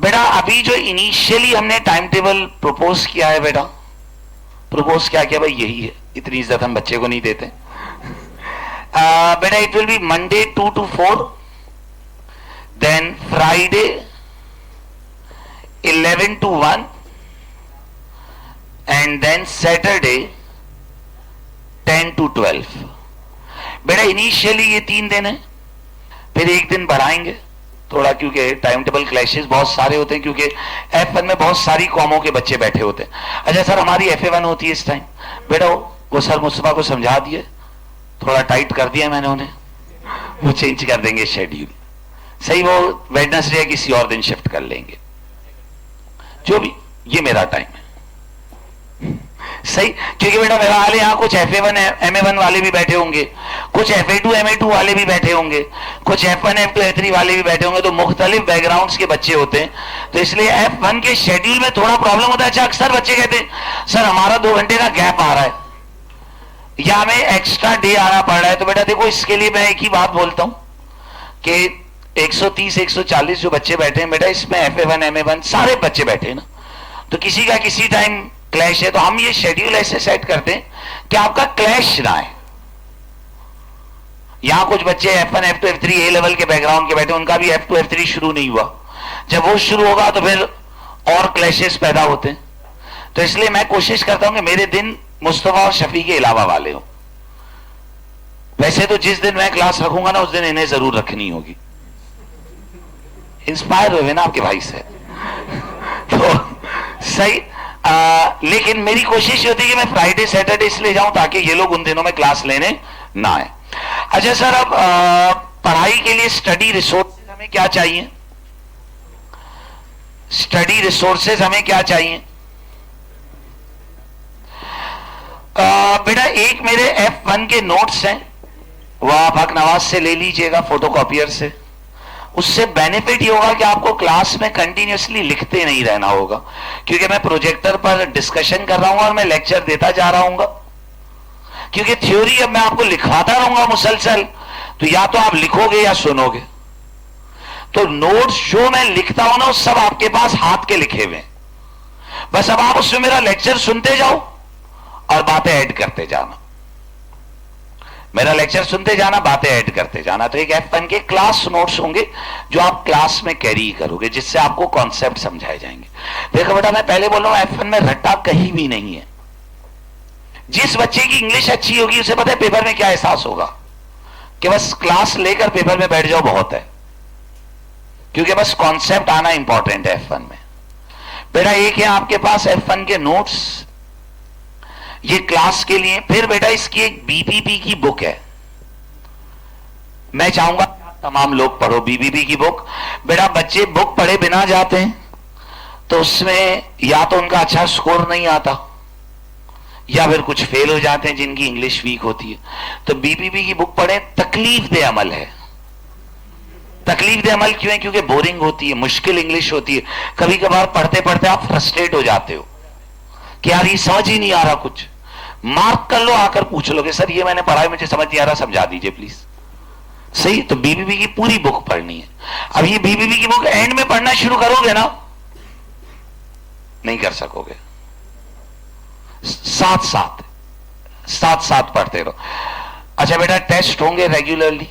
[SPEAKER 1] बेटा अभी जो इनिशियली हमने टाइम टेबल प्रपोज किया है बेटा, प्रपोज क्या किया भाई, यही है। इतनी इज्जत हम बच्चे को नहीं देते। बेटा it will be Monday 2 to 4, then Friday 11 to 1, and then Saturday 10 to 12। बेटा इनिशियली ये 3 दिन है, फिर एक दिन बढ़ाएंगे थोड़ा, क्योंकि टाइम टेबल क्लैशेस बहुत सारे होते हैं, क्योंकि F1 में बहुत सारी कॉमों के बच्चे बैठे होते हैं। अच्छा सर हमारी FA1 होती है इस टाइम, बेटा वो सर मुस्तफा को समझा दिए, थोड़ा टाइट कर दिया मैंने उन्हें, वो चेंज कर देंगे शेड्यूल। सही, वो वेडनेसडे किसी और दिन शिफ्ट कर लेंगे, जो भी, ये मेरा टाइम है। सही। क्योंकि बेटा मेरा हाल यहाँ कुछ FA1 MA1 वाले भी बैठे होंगे, कुछ FA2 MA2 वाले भी बैठे होंगे, कुछ F1 F2 F3 वाले भी बैठे होंगे, तो मुख्तलिफ बैकग्राउंड्स के बच्चे होते हैं। तो इसलिए F1 के शेड्यूल में थोड़ा प्रॉब्लम होता है। अच्छा अक्सर बच्चे कहते हैं सर हमारा 2 घंटे का गैप आ रहा है या हमें एक्स्ट्रा डे आना पड़ रहा है। तो बेटा देखो इसके लिए मैं एक ही बात बोलता हूं कि 130-140 जो बच्चे बैठे हैं बेटा, इसमें FA1 MA1 सारे बच्चे बैठे हैं ना, तो किसी का किसी टाइम क्लैश है, तो हम ये शेड्यूल ऐसे सेट करते हैं कि आपका क्लैश ना आए। यहां कुछ बच्चे F1 F2 F3 ए लेवल के बैकग्राउंड के बैठे, उनका भी F2 F3 शुरू नहीं हुआ। जब वो शुरू होगा तो फिर और क्लैशेस पैदा होते हैं। तो इसलिए मैं कोशिश करता हूं कि मेरे दिन मुस्तफा और शफी के अलावा वाले हो। वैसे तो जिस दिन मैं क्लास रखूंगा ना, उस दिन इन्हें जरूर रखनी होगी। इंस्पायर हुए ना आपके भाई से तो सही। लेकिन मेरी कोशिश होती है कि मैं फ्राइडे सैटरडे इसलिए जाऊं ताकि ये लोग उन दिनों में क्लास लेने ना आए। अच्छा सर, अब पढ़ाई के लिए स्टडी रिसोर्सेज हमें क्या चाहिए? स्टडी रिसोर्सेज हमें क्या चाहिए? बेटा एक मेरे F1 के नोट्स हैं, वो आप हक नवाज से ले लीजिएगा, फोटोकॉपियर से। उससे बेनिफिट ये होगा कि आपको क्लास में कंटिन्यूअसली लिखते नहीं रहना होगा, क्योंकि मैं प्रोजेक्टर पर डिस्कशन कर रहा हूं और मैं लेक्चर देता जा रहा हूं। क्योंकि थ्योरी अब मैं आपको लिखवाता रहूंगा मुसलसल, तो या तो आप लिखोगे या सुनोगे। तो नोट्स जो मैं लिखता हूं ना, सब आपके पास हाथ के लिखे हुए, बस अब आप उसमें मेरा लेक्चर सुनते जाओ और बातें ऐड करते जाना। मेरा लेक्चर सुनते जाना, बातें ऐड करते जाना। तो एक F1 के क्लास नोट्स होंगे जो आप क्लास में कैरी करोगे, जिससे आपको कॉन्सेप्ट समझाए जाएंगे। देखो बेटा, मैं पहले बोल रहा हूं F1 में रट्टा कहीं भी नहीं है। जिस बच्चे की इंग्लिश अच्छी होगी उसे पता है पेपर में क्या एहसास होगा, कि बस क्लास लेकर पेपर में बैठ जाओ बहुत है, क्योंकि बस कॉन्सेप्ट आना इंपॉर्टेंट है F1 में। बेटा एक है आपके पास F1 के नोट्स, ये क्लास के लिए। फिर बेटा इसकी एक बीपीपी की बुक है, मैं चाहूंगा तमाम लोग पढ़ो बीपीपी की बुक। बेटा बच्चे बुक पढ़े बिना जाते हैं तो उसमें या तो उनका अच्छा स्कोर नहीं आता, या फिर कुछ फेल हो जाते हैं जिनकी इंग्लिश वीक होती है। तो बीपीपी की बुक पढ़े, तकलीफ दे अमल है। तकलीफ दे अमल क्यों है? क्योंकि बोरिंग होती है, मुश्किल इंग्लिश होती है। कभी कभार पढ़ते पढ़ते आप फ्रस्ट्रेट हो जाते हो कि यार ये समझ ही नहीं आ रहा कुछ। मार्क कर लो, आकर पूछ लोगे सर ये मैंने पढ़ा है, मुझे समझ नहीं आ रहा, समझा दीजिए प्लीज। सही, तो बीबीबी की पूरी बुक पढ़नी है। अब ये बीबीबी की बुक एंड में पढ़ना शुरू करोगे ना, नहीं कर सकोगे। साथ साथ पढ़ते रहो। अच्छा बेटा, टेस्ट होंगे रेगुलरली,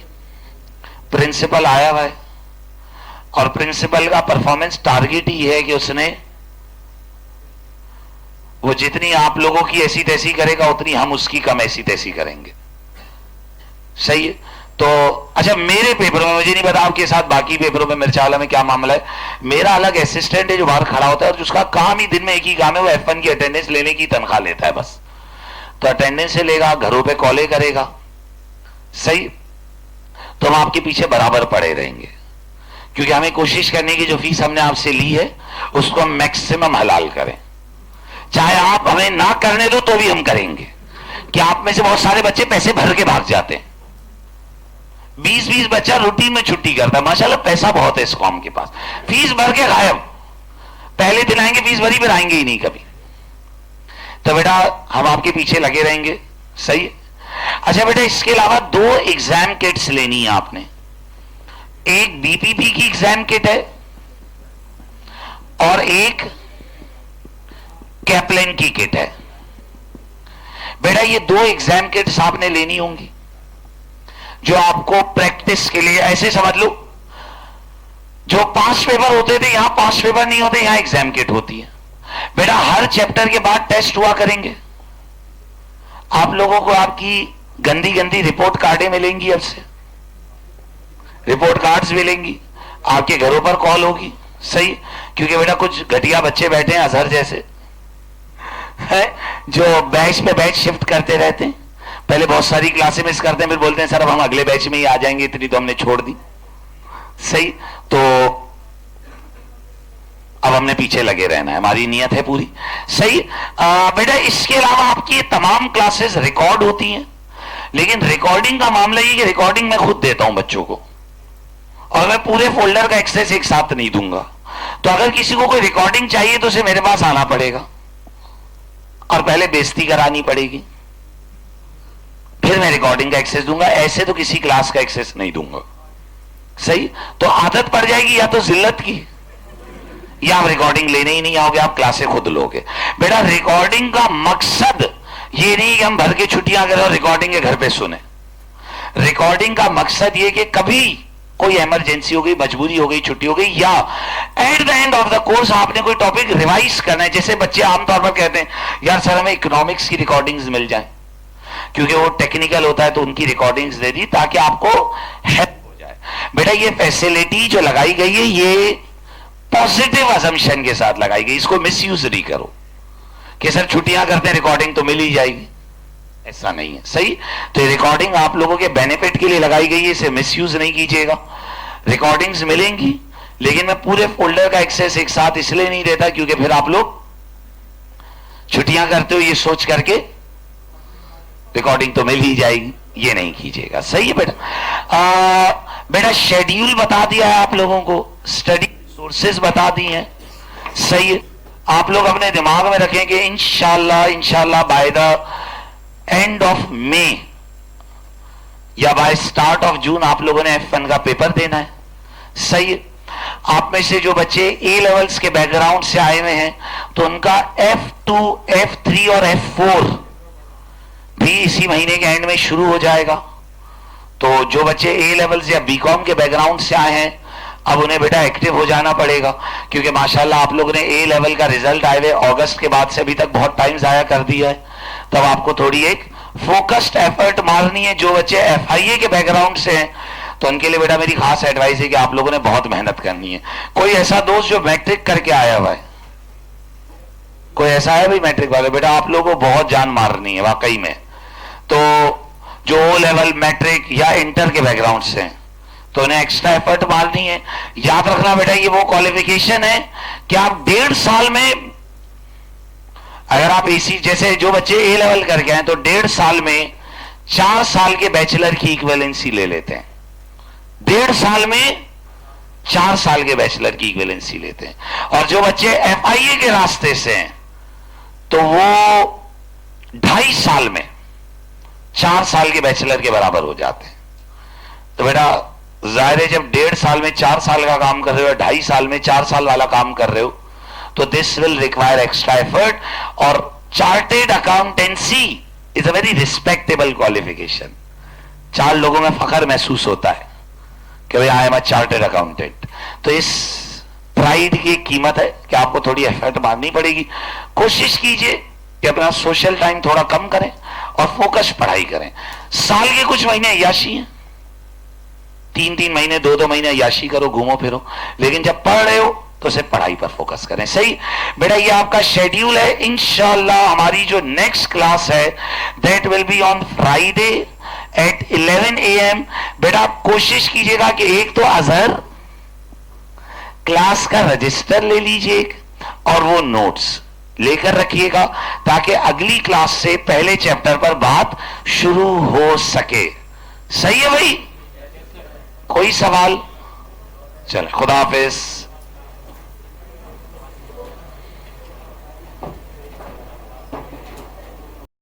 [SPEAKER 1] प्रिंसिपल आया हुआ है और प्रिंसिपल का परफॉर्मेंस टारगेट ही है कि उसने वो जितनी आप लोगों की ऐसी तैसी करेगा उतनी हम उसकी कम ऐसी तैसी करेंगे। सही है। तो अच्छा, मेरे पेपर में मुझे नहीं पता आपके साथ बाकी पेपरों में मिर्चा वाला में क्या मामला है। मेरा अलग असिस्टेंट है जो बाहर खड़ा होता है और जिसका काम ही दिन में एक ही काम है, वो F1 की अटेंडेंस लेने की तनख्वाह लेता है बस। तो अटेंडेंस से लेगा, घरों पे कॉले करेगा। सही, तो हम आपके पीछे बराबर पड़े रहेंगे, क्योंकि हमें कोशिश करने की जो फीस हमने आपसे ली है उसको हम मैक्सिमम हलाल करें। चाहे आप हमें ना करने दो तो भी हम करेंगे, कि आप में से बहुत सारे बच्चे पैसे भर के भाग जाते हैं। 20-20 बच्चा रूटीन में छुट्टी करता है, माशाल्लाह पैसा बहुत है इस कौम के पास, फीस भर के गायब। पहले दिन आएंगे फीस भरी, फिर आएंगे ही नहीं कभी। तो बेटा हम आपके पीछे लगे रहेंगे। सही। अच्छा बेटा, इसके अलावा 2 एग्जाम किट्स लेनी है आपने। एक बीपीपी की एग्जाम किट है और एक कैप्लन की किट है। बेटा ये 2 एग्जाम किट्स आपने लेनी होंगी, जो आपको प्रैक्टिस के लिए, ऐसे समझ लो जो 5 पेपर होते थे यहां 5 पेपर नहीं होते, यहां एग्जाम किट होती है। बेटा हर चैप्टर के बाद टेस्ट हुआ करेंगे। आप लोगों को आपकी गंदी गंदी रिपोर्ट कार्डें मिलेंगी, अब से रिपोर्ट कार्ड्स मिलेंगी, आपके घरों पर कॉल होगी। सही, क्योंकि बेटा कुछ घटिया बच्चे बैठे हैं अजहर जैसे है, जो बैच पे बैच शिफ्ट करते रहते हैं। पहले बहुत सारी क्लासें मिस करते हैं, फिर बोलते हैं सर अब हम अगले बैच में ही आ जाएंगे, इतनी तो हमने छोड़ दी। सही, तो अब हमने पीछे लगे रहना है, हमारी नियत है पूरी। सही। बेटा इसके अलावा आपकी तमाम क्लासेस रिकॉर्ड होती हैं, लेकिन रिकॉर्डिंग का मामला ये कि रिकॉर्डिंग मैं खुद देता हूं बच्चों को, और मैं पूरे फोल्डर का एक्सेस एक साथ नहीं दूंगा। तो अगर किसी को कोई रिकॉर्डिंग चाहिए तो उसे मेरे पास आना पड़ेगा और पहले बेइज्जती करानी पड़ेगी, फिर मैं रिकॉर्डिंग का एक्सेस दूंगा। ऐसे तो किसी क्लास का एक्सेस नहीं दूंगा। सही, तो आदत पड़ जाएगी या तो जिल्लत की, या आप रिकॉर्डिंग लेने ही नहीं आओगे, आप क्लासें खुद लोगे। बेटा रिकॉर्डिंग का मकसद ये नहीं कि हम भर के छुट्टियां करें और रिकॉर्डिंग के घर पे सुने। रिकॉर्डिंग का मकसद ये कि कभी कोई इमरजेंसी हो गई, मजबूरी हो गई, छुट्टी हो गई, या at the end of the course आपने कोई टॉपिक रिवाइज करना है। जैसे बच्चे आमतौर पर कहते हैं यार सर हमें इकोनॉमिक्स की रिकॉर्डिंग्स मिल जाए, क्योंकि वो टेक्निकल होता है, तो उनकी रिकॉर्डिंग्स दे दी ताकि आपको हेल्प हो जाए। बेटा ये फैसिलिटी जो लगाई गई है ये पॉजिटिव असम्पशन के साथ लगाई गई, इसको मिसयूज नहीं करो कि सर छुट्टियां करते हैं रिकॉर्डिंग तो मिल ही जाएगी, ऐसा नहीं है। सही, तो ये रिकॉर्डिंग आप लोगों के बेनिफिट के लिए लगाई गई है, इसे मिसयूज नहीं कीजिएगा। रिकॉर्डिंग्स मिलेंगी, लेकिन मैं पूरे फोल्डर का एक्सेस एक साथ इसलिए नहीं देता क्योंकि फिर आप लोग छुट्टियां करते हो ये सोच करके रिकॉर्डिंग तो मिल ही जाएगी, ये नहीं कीजिएगा। सही है बेटा। बेटा शेड्यूल बता दिया है आप लोगों को, स्टडी सोर्सेज बता दी हैं। सही है, आप लोग अपने दिमाग में रखेंगे इंशाल्लाह by the end of May या बाय स्टार्ट ऑफ जून आप लोगों ने F1 का पेपर देना है। सही है, आप में से जो बच्चे ए लेवल्स के बैकग्राउंड से आए हुए हैं तो उनका F2, F3 और F4 भी इसी महीने के एंड में शुरू हो जाएगा। तो जो बच्चे ए लेवल्स या बीकॉम के बैकग्राउंड से आए हैं अब उन्हें बेटा एक्टिव हो जाना पड़ेगा, क्योंकि माशाल्लाह आप लोगों ने ए लेवल का रिजल्ट आए हुए अगस्त के बाद से अभी तक बहुत टाइम जाया कर दिया है। तब आपको थोड़ी एक फोकस्ड एफर्ट मारनी है। जो बच्चे FIA के बैकग्राउंड से हैं तो उनके लिए बेटा मेरी खास एडवाइस है कि आप लोगों ने बहुत मेहनत करनी है। कोई ऐसा दोस्त जो मैट्रिक करके आया हुआ है, कोई ऐसा है भाई मैट्रिक वाले? बेटा आप लोगों को बहुत जान मारनी है वाकई में। तो जो ओ लेवल, मैट्रिक या इंटर के बैकग्राउंड से हैं तो उन्हें एक्स्ट्रा एफर्ट मारनी है। याद रखना बेटा ये वो क्वालिफिकेशन है कि आप 1.5 साल में, अगर आप इसी जैसे जो बच्चे ए लेवल करके आए तो 1.5 साल में 4 साल के बैचलर की इक्विवेलेंसी ले लेते हैं। 1.5 साल में 4 साल के बैचलर की इक्विवेलेंसी लेते हैं। और जो बच्चे FIA के रास्ते से हैं तो वो 2.5 साल में 4 साल के बैचलर के बराबर हो जाते हैं। तो बेटा जाहिर है जब 1.5 साल में 4 साल का काम कर रहे हो, 2.5 साल में 4 साल वाला काम कर रहे हो, तो this will require extra effort. और chartered accountancy is a very respectable qualification. 4 लोगों में फख्र महसूस होता है कि भाई I am a chartered accountant. तो इस प्राइड की कीमत है कि आपको थोड़ी एफर्ट मारनी पड़ेगी। कोशिश कीजिए कि अपना सोशल टाइम थोड़ा कम करें और फोकस पढ़ाई करें। साल के कुछ महीने अय्याशी हैं, 3-3 महीने 2-2 महीने अय्याशी करो, घूमो फिरो, लेकिन जब पढ़ रहे हो तो सिर्फ पढ़ाई पर फोकस करें। सही बेटा, ये आपका शेड्यूल है। इंशाल्लाह हमारी जो नेक्स्ट क्लास है that will be on Friday at 11 AM। बेटा कोशिश कीजिएगा कि एक तो अजहर क्लास का रजिस्टर ले लीजिए और वो नोट्स लेकर रखिएगा ताकि अगली क्लास से पहले चैप्टर पर बात शुरू हो सके। सही है भाई? कोई सवाल? चलो खुदा हाफिज।